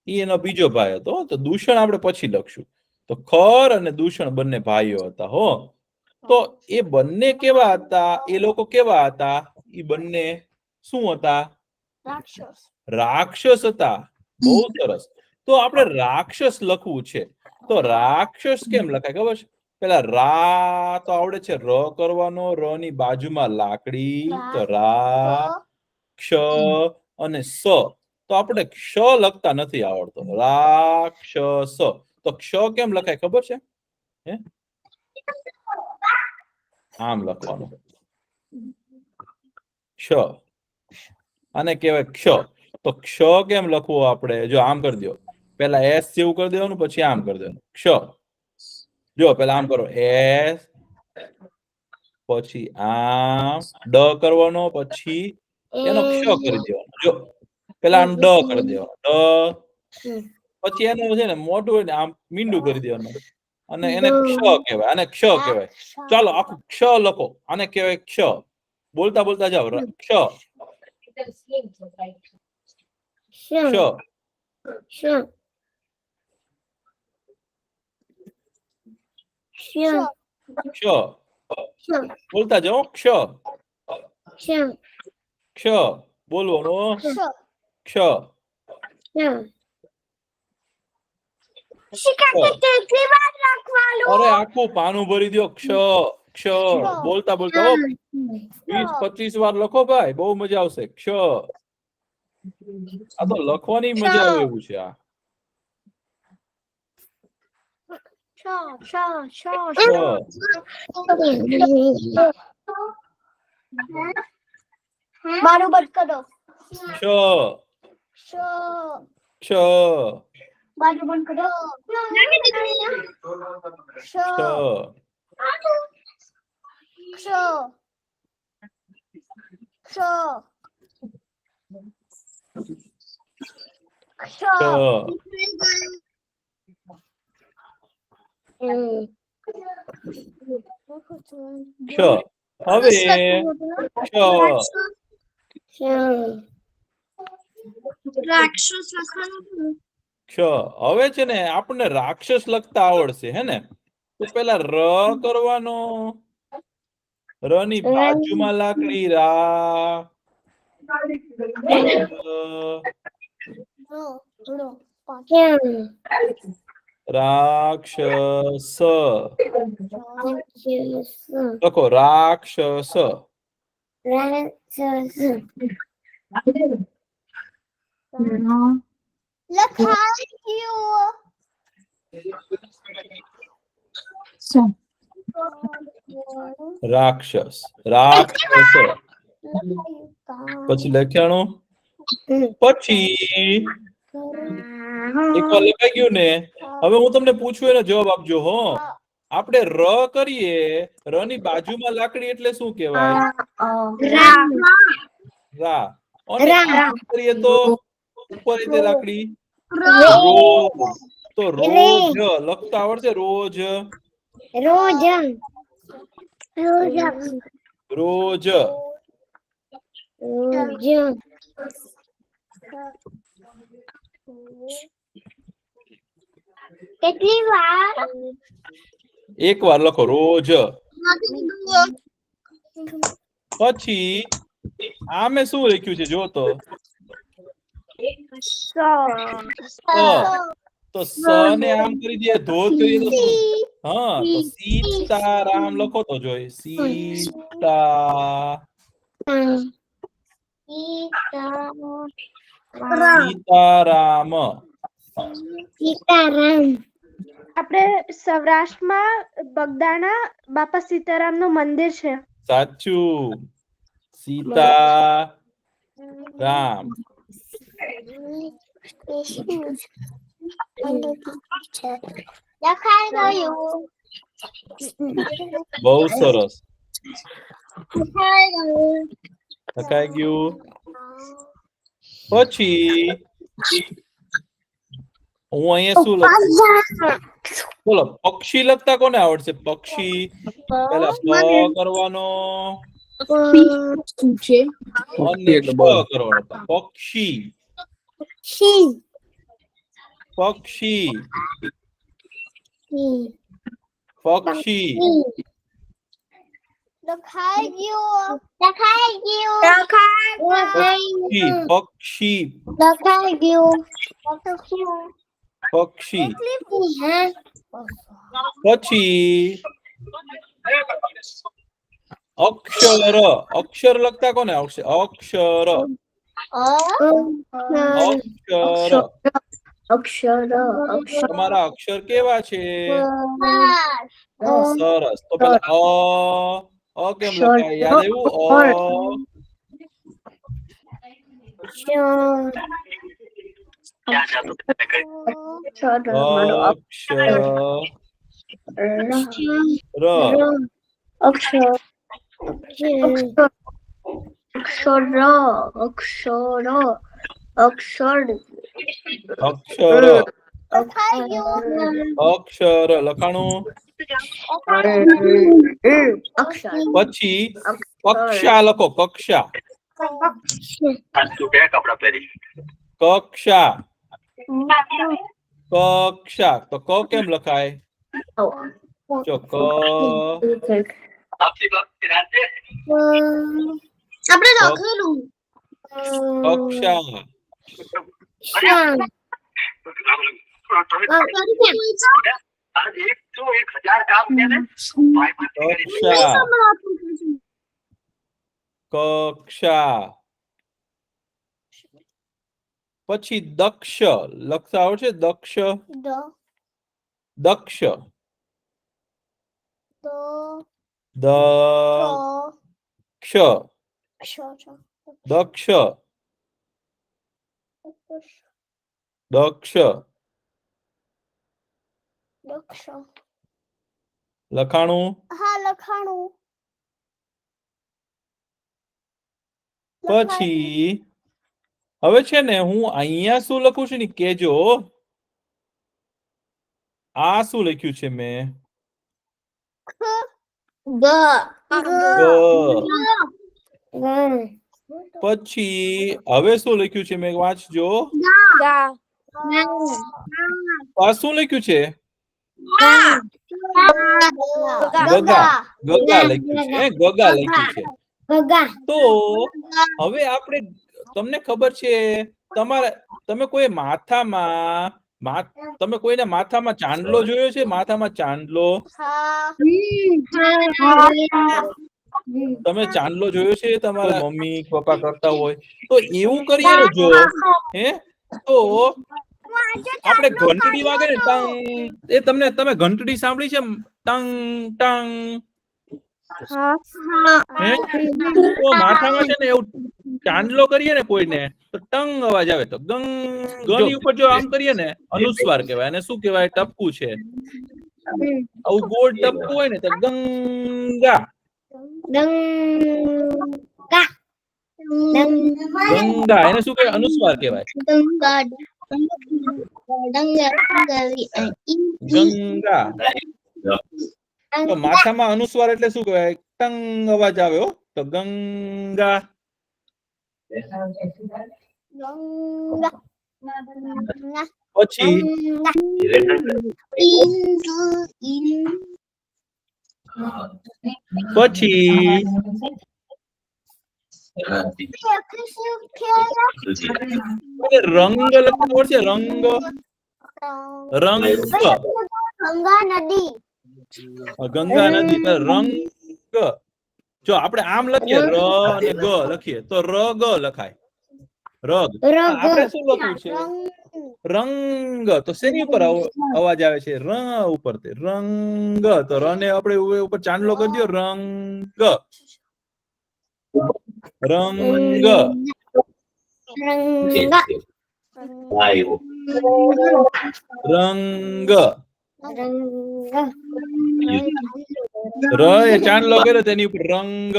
Speaker 1: એનો બીજો ભાઈ હતો. તો દૂષણ આપણે પછી લખશું. તો ખર અને દૂષણ બંને ભાઈઓ હતા. હો, તો એ બંને કેવા હતા? એ લોકો કેવા હતા? એ બંને શું હતા? રાક્ષસ હતા. બહુ સરસ. તો આપણે રાક્ષસ લખવું છે. તો રાક્ષસ કેમ લખાય ખબર છે? પેલા રા તો આવડે છે, ર કરવાનો, ર ની બાજુમાં લાકડી, તો રા ક્ષ અને સ. તો આપણે ક્ષ લખતા નથી આવડતો. રાક્ષસ. તો ક્ષ કેમ લખાય ખબર છે? હે, આમ લખવાનું. ક્ષ આને કહેવાય ક્ષ. તો ક્ષ કેમ લખવું આપણે? જો આમ કરી દો. પેલા એસ જેવું કરી દેવાનું, પછી આમ કરી દેવાનું. ક્ષ. જો પેલા આમ કરો, એસ, પછી આમ ડ કરવાનો, પછી એનો ક્ષ કરી દેવાનો. જો પેલા આમ ડ કરી દેવાનો, ડ, પછી એનું છે ને મોટું હોય ને આમ મીંડું કરી દેવાનું, અને એને ક્ષ કહેવાય. આને ક્ષ કહેવાય. ચાલો આખું ક્ષ લખો. આને કહેવાય ક્ષ. બોલતા બોલતા જાઓ. ક્ષ ક્ષ બોલતા જાઓ. ક્ષ ક્ષ બોલવાનું. ક્ષ. અરે આખું પાનું ભરી દો. ક્ષ ક્ષ બોલતા બોલતા. 20-25 વાર લખો ભાઈ, બહુ મજા આવશે. ક્ષ. આ તો લખવાની મજા આવે એવું છે. આ
Speaker 2: મારું બંધ કરો.
Speaker 1: ક્ષ ક્ષ
Speaker 2: મારું બંધ કરો.
Speaker 1: ક્ષ હવે હવે છે ને આપણને રાક્ષસ લખતા આવડશે, હે ને? તો પેલા ર કરવાનો, ર ની બાજુમાં લાકડી, રા. રાક્ષસ લખો. રાક્ષસ.
Speaker 2: લખાઈ ગયું.
Speaker 1: રાક્ષસ. રાક્ષસ પછી લખ્યાનું. પછી એકવાર લખાઈ ગયું ને. હવે હું તમને પૂછું એનો જવાબ આપજો. હો, આપણે ર કરીએ, ર ની બાજુમાં લાકડી એટલે શું કહેવાય? રા. અને આમ કરીએ તો ઉપર રીતે લાકડી, રોજ. તો રોજ લખતા આવડશે? રોજ. રોજ.
Speaker 2: કેટલી વાર
Speaker 1: એક વાર લખો રોજ. પછી આમે શું લખ્યું છે જો તો તો સ ને આમ કરી દે ધોધ કરીએ તો શું? હા તો સીતારામ લખો તો જોઈએ સીતારામ.
Speaker 3: આપણે સૌરાષ્ટ્રમાં બગદાણા બાપા સીતારામ નું મંદિર છે.
Speaker 1: સાચું. સીતારામ.
Speaker 2: લખાઈ ગયું
Speaker 1: બહુ સરસ.
Speaker 2: લખાઈ ગયું
Speaker 1: લખાઈ ગયું. પછી હું અહીંયા શું લખું? બોલો પક્ષી લખતા કોને આવડશે? પક્ષી પેલા પ કરવાનો અને ક્ષ કરવાનો. પક્ષી પક્ષી પક્ષી
Speaker 2: લખાઈ ગયું લખાઈ ગયું
Speaker 1: પક્ષી પક્ષી
Speaker 2: લખાઈ ગયું
Speaker 1: પક્ષી. પછી અક્ષર અક્ષર લખતા કોને આવડશે? અક્ષર અક્ષર તમારા અક્ષર કેવા છે? સરસ. તો પેલા અ કેમ લખાય? યાદ આવ્યું? અક્ષર લખાણું. પછી કક્ષા લખો. કક્ષા કક્ષા કક્ષા. તો ક કેમ લખાય? જો ક
Speaker 2: આપણે લખેલું
Speaker 1: કક્ષા. કક્ષા. પછી દક્ષ લખતા આવડશે? દક્ષ દક્ષ દક્ષ દક્ષ દક્ષ લખાણું.
Speaker 2: હા લખાણું.
Speaker 1: પછી હવે છે ને હું અહીંયા શું લખું છું ને કેજો. આ શું લખ્યું છે મેં?
Speaker 2: ગ
Speaker 1: પછી હવે શું લખ્યું છે મેં? વાંચજો. આ શું લખ્યું છે? ગગા. ગગા લખ્યું છે. ગગા લખ્યું છે. તો હવે આપણે તમને ખબર છે તમે કોઈ તમે કોઈને માથામાં ચાંદલો જોયો છે? માથામાં ચાંદલો તમે ચાંદલો જોયો છે? તમારા મમ્મી પપ્પા કરતા હોય તો એવું કરીએ ને જો તો આપણે ઘંટડી વાગે ને ટંગ એ તમે ઘંટડી સાંભળી છે? Tongue tongue. તો માથામાં છે ને એવું ચાંદલો કરીએ ને કોઈને તો ટંગ અવાજ આવે. તો ગંગ ગની ઉપર જો આમ કરીએ ને અનુસ્વાર કહેવાય. અને શું કહેવાય? ટપકું છે. આવું ગોળ ટપકું હોય ને તો ગંગા. ગંગા એને શું કહેવાય? અનુસ્વાર કહેવાય. ગંગા. તો માથામાં અનુસ્વાર એટલે શું કહેવાય? ટંગ અવાજ આવે. તો ગંગા. પછી પછી રંગ લખવું પડશે. રંગ રંગ
Speaker 2: ગંગા નદી.
Speaker 1: ગંગા નદી. રંગ જો આપણે આમ લખીએ ર અને ગ લખીએ તો ર ગ લખાય. રગ. આપણે શું લખવું છે? રંગ. તો શેની ઉપર અવાજ આવે છે? ર ઉપર. રંગ. તો ર ને આપણે ઉપર ચાંદલો કરી દો. રંગ રંગ રંગ. ર એ ચાંદલો કર્યો તેની ઉપર રંગ.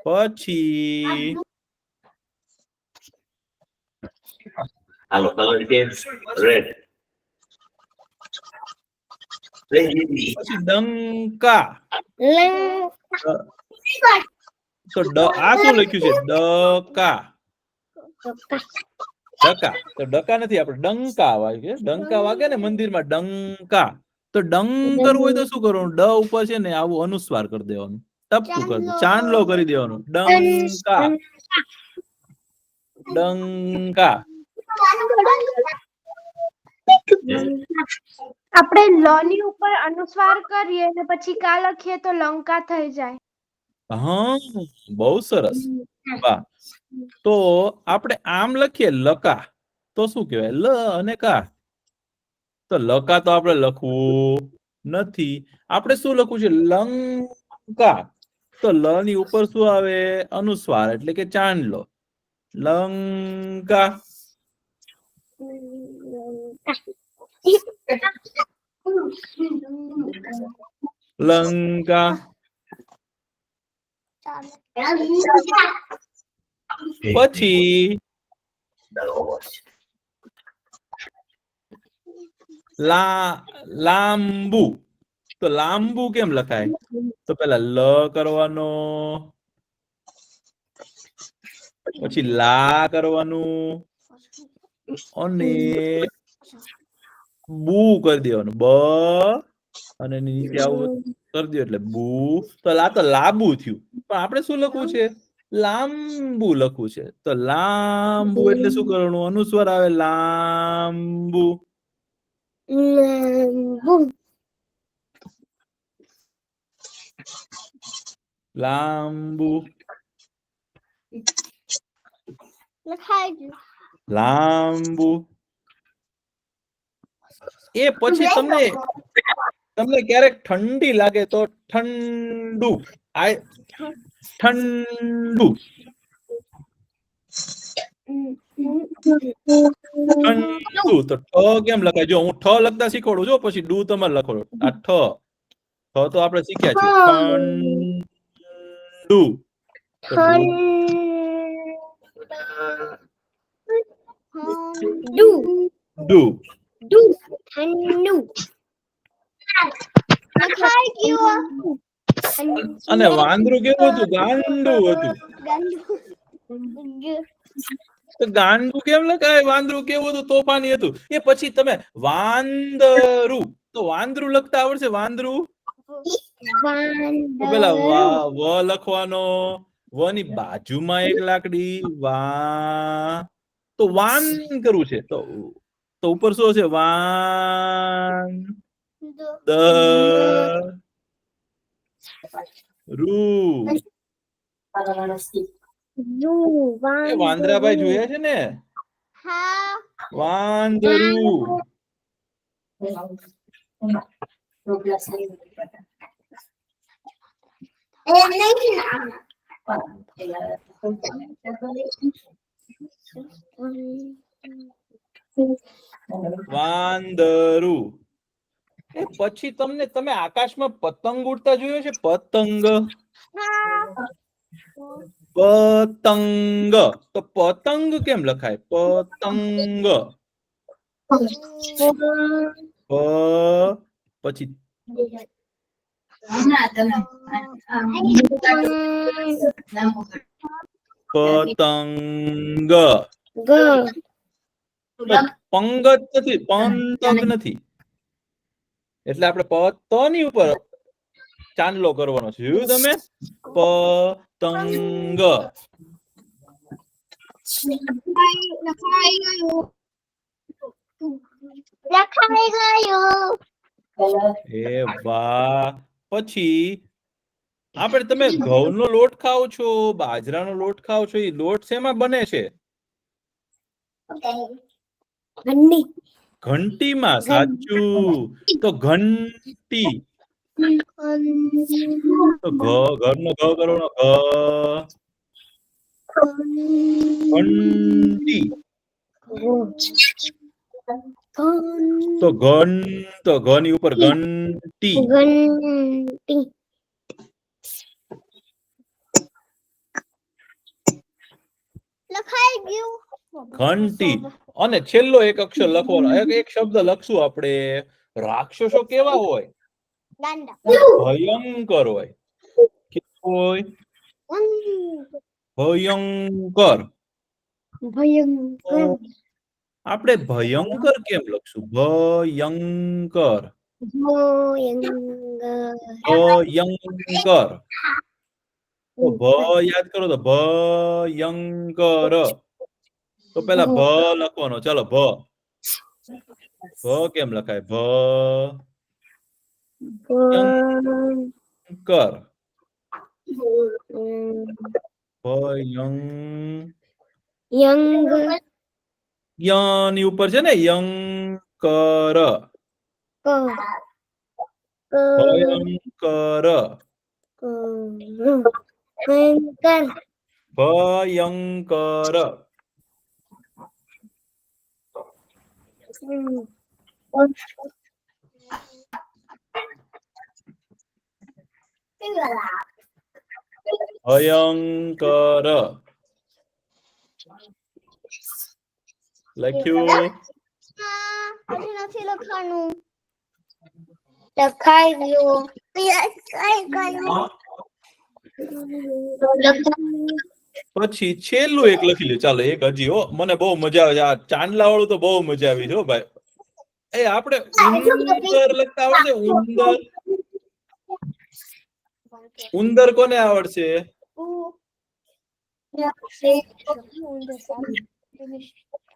Speaker 1: પછી પછી ડંકા. તો આ શું લખ્યું છે? ડકા. ડકા. તો ડકા નથી, આપણે ડંકા વાગે. ડંકા વાગે ને મંદિરમાં ડંકા. તો ડંગ કરવું હોય તો શું કરવાનું? ડ ઉપર છે ને આવું અનુસ્વાર કરી દેવાનું. ટપકું કરી દે, ચાંદલો કરી દેવાનો. ડંકા ડંકા.
Speaker 3: આપણે લ ની ઉપર અનુસ્વાર કરીએ અને પછી કા લખીએ તો લંકા થઈ જાય.
Speaker 1: હા, બહુ સરસ. વાહ. તો આપણે આમ લખીએ લકા તો શું કહેવાય? લ અને કા. તો લકા તો આપણે લખવું નથી. આપણે શું લખવું છે? લંકા. તો લ ની ઉપર શું આવે? અનુસ્વાર એટલે કે ચાંદલો. લંકા. લંકા. પછી લાંબુ. તો લાંબુ કેમ લખાય? તો પેલા લ કરવાનો, પછી લા કરવાનું અને બુ કરી દેવાનું. બ અને નીચે આવું કરી દો એટલે બુ. તો લાંબુ થયું. પણ આપણે શું લખવું છે? લાંબુ લખવું છે. તો લાંબુ એટલે શું કરવાનું? અનુસ્વાર આવે. લાંબુ. લાંબુ. લાંબુ. એ પછી તમને ક્યારેક ઠંડી લાગે તો ઠંડુ. ઠંડુ. ઠંડુ. તો ઠ કેમ લખાય? જો હું ઠ લખતા શીખવાડું. જો પછી ડુ તમારે લખો. આ ઠ તો આપણે શીખ્યા છીએ. ઠંડુ. ડુ. અને વાંદરું કેવું હતું? ગાંડું હતું. તો ગાંડું કેમ લખાય? વાંદરું કેવું હતું? તોફાની હતું. એ પછી તમે વાંદરું. તો વાંદરું લખતા આવડશે? વાંદરું. તો પેલા વ લખવાનો. વ ની બાજુમાં એક લાકડી. વા. તો વાન કરવું છે. તો ઉપર શું છે? વાન. દ રૂ. વાંદરાભાઈ જોયા છે ને? વાંદરું. વાંદરું. એ પછી તમે આકાશમાં પતંગ ઉડતા જોયો છે? પતંગ. પતંગ. તો પતંગ કેમ લખાય? પતંગ. પછી પતંગ.
Speaker 2: ગ
Speaker 1: પંગત નથી, પંતગ નથી. એટલે આપણે પ ની ઉપર ચાંદલો કરવાનો છે. જોયું તમે? પતંગ.
Speaker 2: લખાઈ ગયું.
Speaker 1: એ વાહ. પછી આપણે તમે ઘઉંનો લોટ ખાઓ છો, બાજરાનો લોટ ખાઓ છો, એ લોટ શેમાં બને છે?
Speaker 2: ઘંટી.
Speaker 1: ઘંટીમાં. સાચું. તો ઘંટી. તો ઘરનો ઘ કરવાનો. ઘંટી. તો ઘ ની ઉપર ઘંટી.
Speaker 2: ઘંટી. લખાઈ ગયું.
Speaker 1: ઘંટી. અને છેલ્લો એક અક્ષર લખવાનો. એક શબ્દ લખશું આપણે. રાક્ષસો કેવા હોય?
Speaker 2: ગાંડા.
Speaker 1: ભયંકર હોય. કેવું હોય? ભયંકર.
Speaker 2: ભયંકર.
Speaker 1: આપણે ભયંકર કેમ લખશું? ભયંકર. ભયંકર. તો યાદ કરો તો ભયંકર. તો પેલા લખવાનો. ચાલો કેમ લખાય? ભયંકર. ની ઉપર છે ને યંકર. ભયંકર. ભયંકર. ભયંકર. લખ્યું?
Speaker 2: હજી નથી લખવાનું. લખાઈ ગયું.
Speaker 1: પછી છેલ્લું એક લખી લે. ચાલો એક હજી. હો, મને બહુ મજા આવે છે આ ચાંદલા વાળું. તો બહુ મજા આવી છે હો ભાઈ. એ આપણે ઉંદર લખતા આવડે? ઉંદર કોને આવડશે?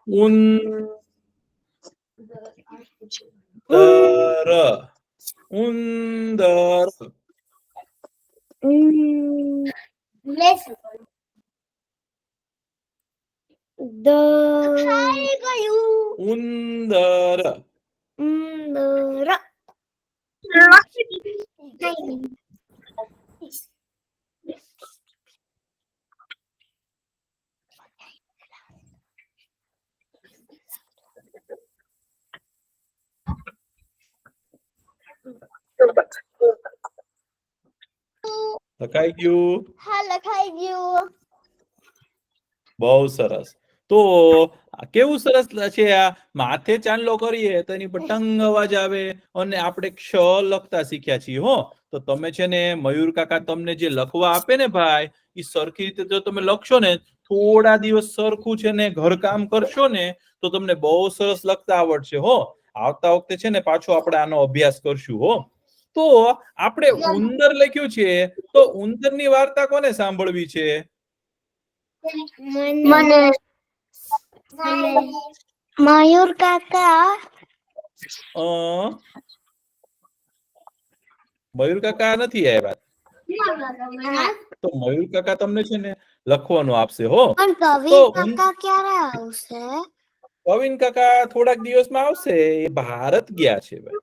Speaker 1: ઉંદર. ઉંદર. લખાઈ ગયું?
Speaker 2: હા, લખાઈ ગયું.
Speaker 1: બહુ સરસ. તો કેવું સરસ છે આ. માથે ચાંદલો કરીએ તો એની પર ટંગ અવાજ આવે અને આપણે ક્ષ લખતા શીખ્યા છીએ. હો, તો તમે છે ને મયુર કાકા તમને જે લખવા આપે ને ભાઈ, એ સરખી રીતે જો તમે લખશો ને, થોડા દિવસ સરખું છે ને ઘરકામ કરશો ને, તો તમને બહુ સરસ લખતા આવડશે. હો, આવતા વખતે છે ને પાછો આપણે આનો અભ્યાસ કરશું. હો, તો આપણે ઉંદર લખ્યું છે, તો ઉંદરની વાર્તા કોને સાંભળવી છે?
Speaker 2: મને મયુર કાકા.
Speaker 1: મયુર કાકા નથી આવ્યા. તો મયુર કાકા તમને છે ને લખવાનું આપશે. હો,
Speaker 2: પણ કવિ કાકા ક્યારે આવશે?
Speaker 1: કવિન કાકા થોડાક દિવસમાં આવશે. એ ભારત ગયા છે ભાઈ.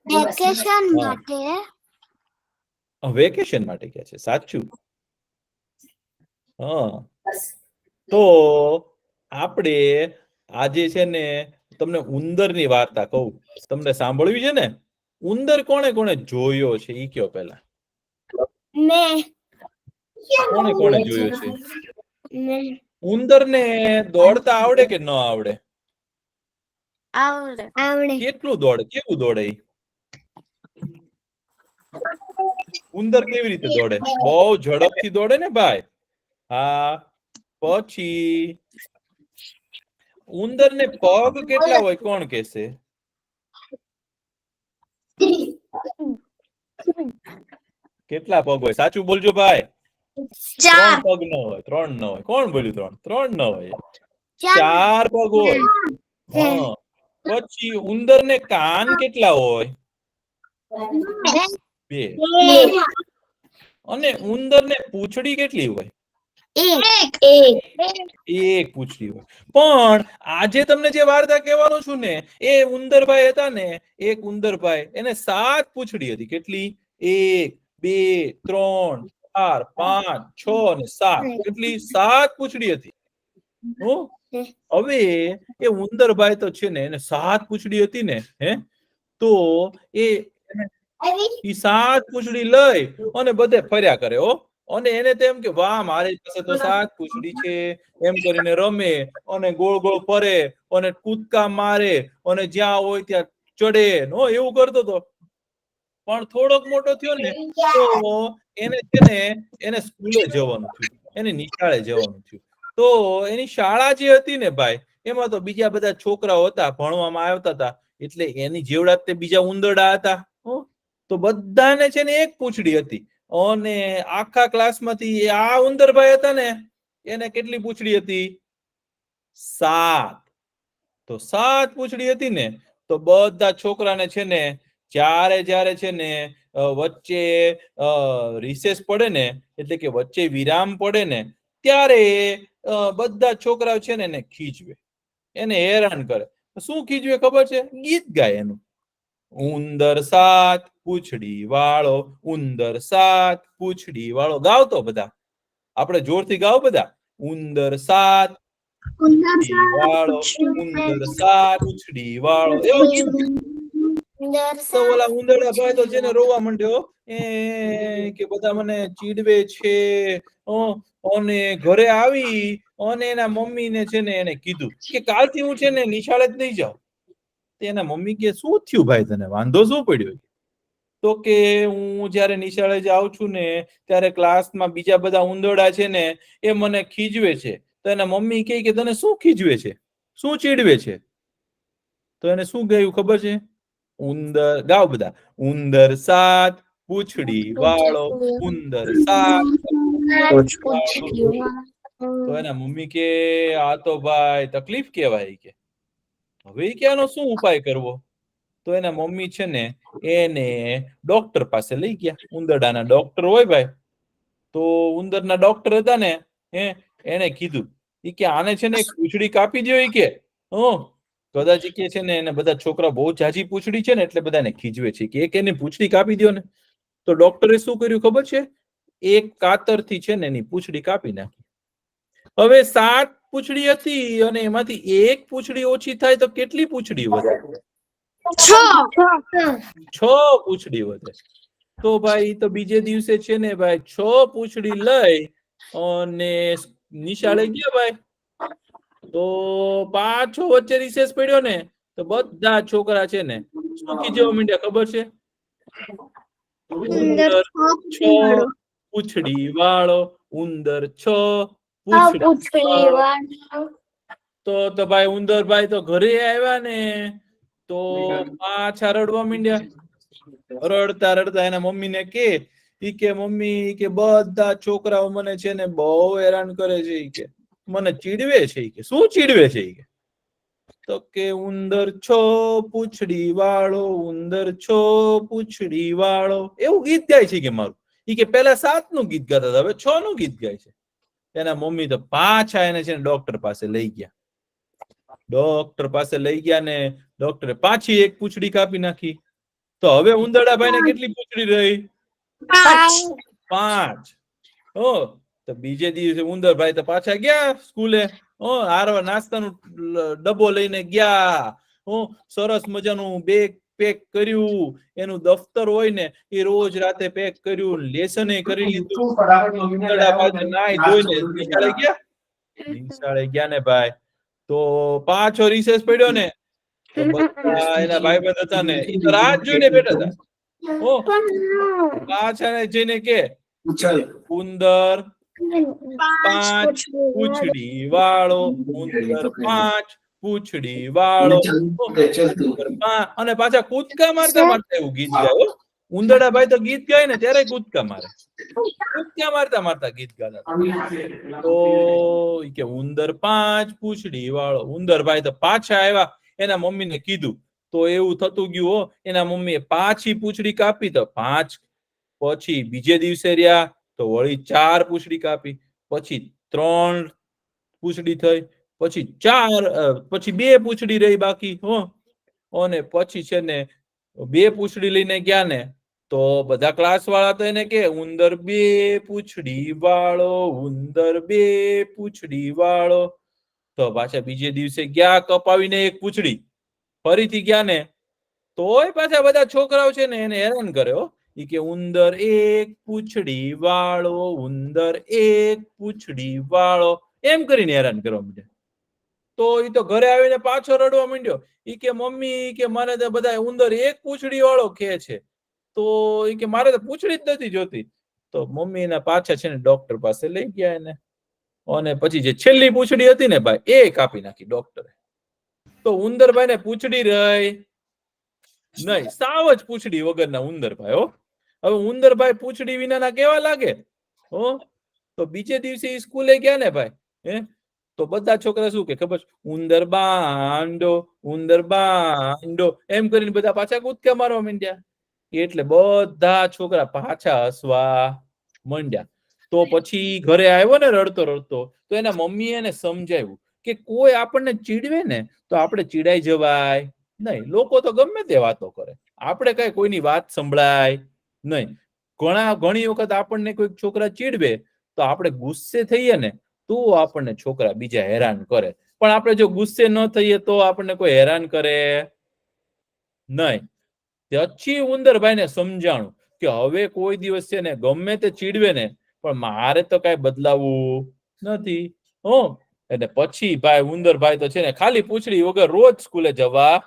Speaker 2: વેકેશન માટે.
Speaker 1: વેકેશન માટે ગયા છે. સાચું. હા, તો આપણે આજે છે ને તમને ઉંદરની વાર્તા કહું. તમને સાંભળવી છે ને? ઉંદર કોણે કોણે જોયો છે ઈ કયો પેલા. કોણે કોણે જોયો છે? ઉંદરને દોડતા આવડે કે ન આવડે?
Speaker 2: આવડે.
Speaker 1: કેટલું દોડે, કેવું દોડે ઈ? ઉંદર કેવી રીતે દોડે? બહુ ઝડપથી દોડે ને ભાઈ. હા. પછી ઉંદર ને પગ કેટલા હોય કોણ કહેશે? કેટલા પગ હોય? સાચું બોલજો ભાઈ. 3 પગ ન હોય, 3 ન હોય. કોણ બોલ્યું 3? 3 ન હોય, 4 પગ હોય. હા. પછી ઉંદર ને કાન કેટલા હોય? 2. અને ઉંદર ને પૂંછડી કેટલી હોય? એક પૂંછડી હોય. પણ આજે તમને જે વાર્તા કહેવાનો છું ને, એ ઉંદરભાઈ હતા ને, એક ઉંદરભાઈ, એને 7 પૂંછડી હતી. કેટલી? 1, 2, 3, 4, 5, 6 અને 7. કેટલી? 7 પૂંછડી હતી. હવે એ ઉંદરભાઈ તો છે ને, એને 7 પૂંછડી હતી ને, તો એ 7 પૂંછડી લઈ અને બધે ફર્યા કરે. અને એને તો એમ કે વાહ, મારી પાસે તો 7 પૂંછડી છે, એમ કરીને રમે અને ગોળ ગોળ ફરે અને કૂદકા મારે અને જ્યાં હોય ત્યાં ચડે. એવું કરતો હતો. પણ થોડોક મોટો થયો ને, તો એને છે ને, એને સ્કૂલે જવાનું થયું, એને નિશાળે જવાનું થયું. તો એની શાળા જે હતી ને ભાઈ, એમાં તો બીજા બધા છોકરાઓ હતા, ભણવામાં આવતા હતા. એટલે એની જેવડા તે બીજા ઉંદરડા હતા. તો બધાને છે ને એક પૂંછડી હતી. અને આખા ક્લાસમાંથી આ ઉંદરભાઈ હતા ને, એને કેટલી પૂંછડી હતી? 7. તો 7 પૂંછડી હતી ને, તો બધા છોકરાને છે ને, જ્યારે છે ને વચ્ચે રિસેસ પડે ને, એટલે કે વચ્ચે વિરામ પડે ને, ત્યારે બધા છોકરાઓ છે ને એને ખીજવે, એને હેરાન કરે. શું ખીજવે ખબર છે? ગીત ગાય એનું. ઉંદર 7 પૂંછડી વાળો, ઉંદર 7 પૂંછડી વાળો. ગાવ તો બધા, આપણે જોરથી ગાવ બધા. ઉંદર 7 પૂંછડી વાળો, ઉંદર 7 પૂંછડી વાળો. એવું ગીત. તો ઓલા ઉંદરડા ભાઈ તો છે ને રોવા માંડ્યો, કે બધા મને ચીડવે છે. અને ઘરે આવી અને એના મમ્મીને છે ને એને કીધું કે કાલથી હું છે ને નિશાળે જ નહીં જાઉં. એના મમ્મી કે શું થયું ભાઈ, તને વાંધો શું પડ્યો? તો કે હું જ્યારે નિશાળે જાઉં છું ને, ત્યારે ક્લાસમાં બીજા બધા ઉંદરડા છે ને, એ મને ખીજવે છે. તો એના મમ્મી કહે કે તને શું ખીજવે છે, શું ચીડવે છે? તો એને શું કહ્યું ખબર છે? ઉંદર. ગાવ બધા. ઉંદર 7 પૂંછડી વાળો, ઉંદર 7 પૂંછડી વાળો. તો એના મમ્મી કે આ તો ભાઈ તકલીફ કહેવાય કે. હવે કે આનો શું ઉપાય કરવો? તો એના મમ્મી છે ને એને ડોક્ટર પાસે લઈ ગયા. ઉંદરડાના ડોક્ટર હોય ભાઈ. તો ઉંદરના ડોક્ટર હતા ને, એને કીધું કે આને છે ને એક પૂંછડી કાપી દો. કે કદાચ કે છે ને એને બધા છોકરા બહુ જાજી પૂંછડી છે ને, એટલે બધાને ખીજવે છે કે એક એની પૂંછડી કાપી દો ને. તો ડોક્ટરે શું કર્યું ખબર છે? એક કાતરથી છે ને એની પૂંછડી કાપી નાખી. હવે 7 પૂંછડી હતી અને એમાંથી એક પૂંછડી ઓછી થાય તો કેટલી પૂંછડી વધે? 6 પૂંછડી વધે. તો ભાઈ તો બીજે દિવસે છે ને ભાઈ 6 પૂંછડી લઈ અને નિશાળે ગયા ભાઈ. તો પાછો વચ્ચે રિસેસ પડ્યો ને, તો બધા છોકરા છે ને શું કીધું માંડ્યા ખબર છે? ઉંદર 6 પૂંછડી વાળો, ઉંદર 6 પૂંછડી વાળો. તો ભાઈ ઉંદર ભાઈ તો ઘરે આવ્યા ને, તો પાછા રડવા માંડ્યા. રડતા રડતા એના મમ્મીને કે મમ્મી કે બધા છોકરાઓ મને છે ને બહુ હેરાન કરે છે, કે મને ચીડવે છે. કે શું ચીડવે છે? તો કે ઉંદર 6 પૂંછડી વાળો, ઉંદર 6 પૂંછડી વાળો. એવું ગીત ગાય છે કે મારું. કે પેલા 7 નું ગીત ગાતા હતા, હવે 6 નું ગીત ગાય છે. એના મમ્મી તો પાછા એને છે ને ડોક્ટર પાસે લઈ ગયા. ડોક્ટર પાસે લઈ ગયા ને ડોક્ટરે પાછી એક પૂંછડી કાપી નાખી. તો હવે ઉંદરડા ભાઈ ને કેટલી પૂંછડી રહી? 5. તો બીજે દિવસે ઉંદરભાઈ તો પાછા ગયા સ્કૂલે. હારવા નાસ્તાનું ડબ્બો લઈને ગયા. સરસ મજાનું બેગ પેક કર્યું. એનું દફતર હોય ને એ રોજ રાતે પેક કર્યું. લેસન કરી લીધું. ઉંદરડા ભાઈ નાઈ ધોઈને નિશાળે ગયા. નિશાળે ગયા ને ભાઈ, તો પાછો રિસેસ પડ્યો ને, તો બધા એના ભાઈબંધ હતા ને એ તો રાહ જ જોઈને બેઠા હતા. પાછા જઈને કે ઉંદર 5 પૂંછડી વાળો, ઉંદર 5 પૂંછડી વાળો, અને પાછા કૂદકા મારતા મારતા એવું ગીત ગાય. ઉંદરડા ભાઈ તો ગીત ગાય ને ત્યારે કૂદકા મારે, કૂદકા મારતા મારતા ગીત ગાતા. તો કે ઉંદર 5 પૂંછડી વાળો. ઉંદર ભાઈ તો પાછા આવ્યા, એના મમ્મીને કીધું તો એવું થતું ગયું હો. એના મમ્મીએ પાછી પૂંછડી કાપી તો 5, પછી બીજે દિવસે રહ્યા તો વળી 4 પૂંછડી કાપી, પછી 3 પૂંછડી થઈ, પછી 4, પછી 2 પૂંછડી રહી બાકી હો. અને પછી છે ને 2 પૂંછડી લઈને ગયા ને તો બધા ક્લાસ વાળા તો એને કે ઉંદર 2 પૂંછડી વાળો, ઉંદર 2 પૂંછડી વાળો. તો પાછા બીજે દિવસે ગયા કપાવીને 1 પૂંછડી, ફરીથી ગયા ને તોય પાછા બધા છોકરાઓ છે ને એને હેરાન કરે હો. ઈ કે ઉંદર 1 પૂંછડી વાળો, ઉંદર 1 પૂંછડી વાળો, એમ કરીને હેરાન કરવા માંડ્યા. તો ઈ તો ઘરે આવીને પાછો રડવા માંડ્યો. ઈ કે મમ્મી કે મને તો બધા ઉંદર 1 પૂંછડી વાળો કહે છે, તો ઈ કે મારે તો પૂંછડી જ નથી જોતી. તો મમ્મી એના પાછા છે ને ડોક્ટર પાસે લઈ ગયા એને, અને પછી જે છેલ્લી પૂંછડી હતી ને ભાઈ એ કાપી નાખી ડોક્ટરે. તો ઉંદરભાઈ ને પૂંછડી રહી નહીં, સાવ જ પૂંછડી વગરના ઉંદરભાઈ હો. હવે ઉંદરભાઈ પૂંછડી વિનાના કેવા લાગે હો. તો બીજે દિવસે સ્કૂલે ગયા ને ભાઈ, તો બધા છોકરા શું કે ખબર, ઉંદર બાંડો, ઉંદર બાંડો, એમ કરીને બધા પાછા કૂદકા મારવા માંડ્યા. એટલે બધા છોકરા પાછા હસવા માંડ્યા. તો પછી ઘરે આવ્યો ને રડતો રડતો, તો એના મમ્મીએ એને સમજાવ્યું કે કોઈ આપણને ચીડવે ને તો આપણે ચીડાઈ જવાય નહીં. લોકો તો ગમે તે વાતો કરે, આપણે કઈ કોઈની વાત સંભળાય નહીં. ઘણી વખત આપણને કોઈ છોકરા ચીડવે તો આપણે ગુસ્સે થઈએ ને તો આપણને છોકરા બીજા હેરાન કરે, પણ આપણે જો ગુસ્સે ન થઈએ તો આપણને કોઈ હેરાન કરે નહીં. પછી ઉંદરભાઈને સમજાણું કે હવે કોઈ દિવસ છે ને ગમે તે ચીડવે ને પણ મારે તો કઈ બદલાવું નથી હો. એટલે પછી ભાઈ ઉંદરભાઈ તો છે ને ખાલી પૂંછડી વગર રોજ સ્કૂલે જવા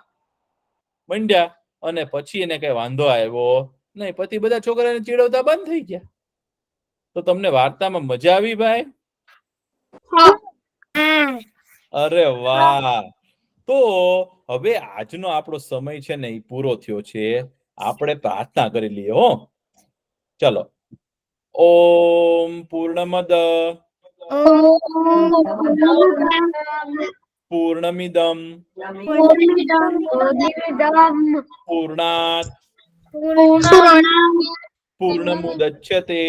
Speaker 1: માંડ્યા, અને પછી એને કઈ વાંધો આવ્યો નહીં. પછી બધા છોકરાને ચીડવતા બંધ થઈ ગયા. તો તમને વાર્તામાં મજા આવી ભાઈ? અરે વાહ. તો હવે આજનો આપણો સમય છે ને એ પૂરો થયો છે, આપણે પ્રાર્થના કરી લઈએ હો. ચલો. ઓમ પૂર્ણમદ પૂર્ણમિદમ પૂર્ણાત પૂર્ણમુદચ્યતે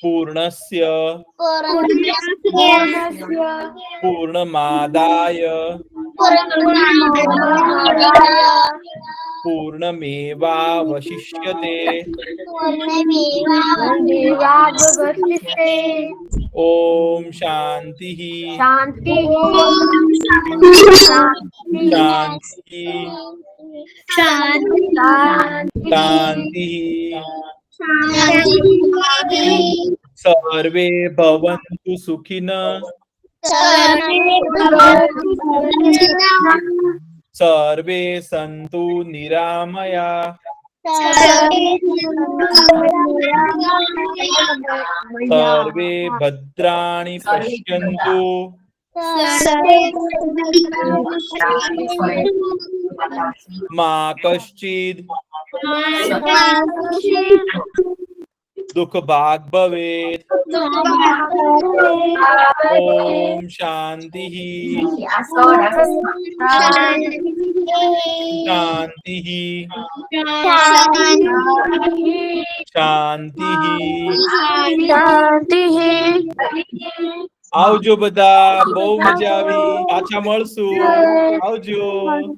Speaker 1: પૂર્ણસ્ય પૂર્ણમાદાય પૂર્ણમેવાવશિષ્યતે. ઓમ શાંતિ શાંતિ શાંતિ. સર્વે ભવन्तु સુખિનઃ, સર્વે સन्तु નિરામયા, સર્વે ભદ્રાણિ પશ્યन्तુ મા કશ્ચિદ દુઃખ ભાગ ભવેત. ઓમ શાંતિ શાંતિ શાંતિ. આવજો બધા, બહુ મજા આવી. પાછા મળશું. આવજો આવજો.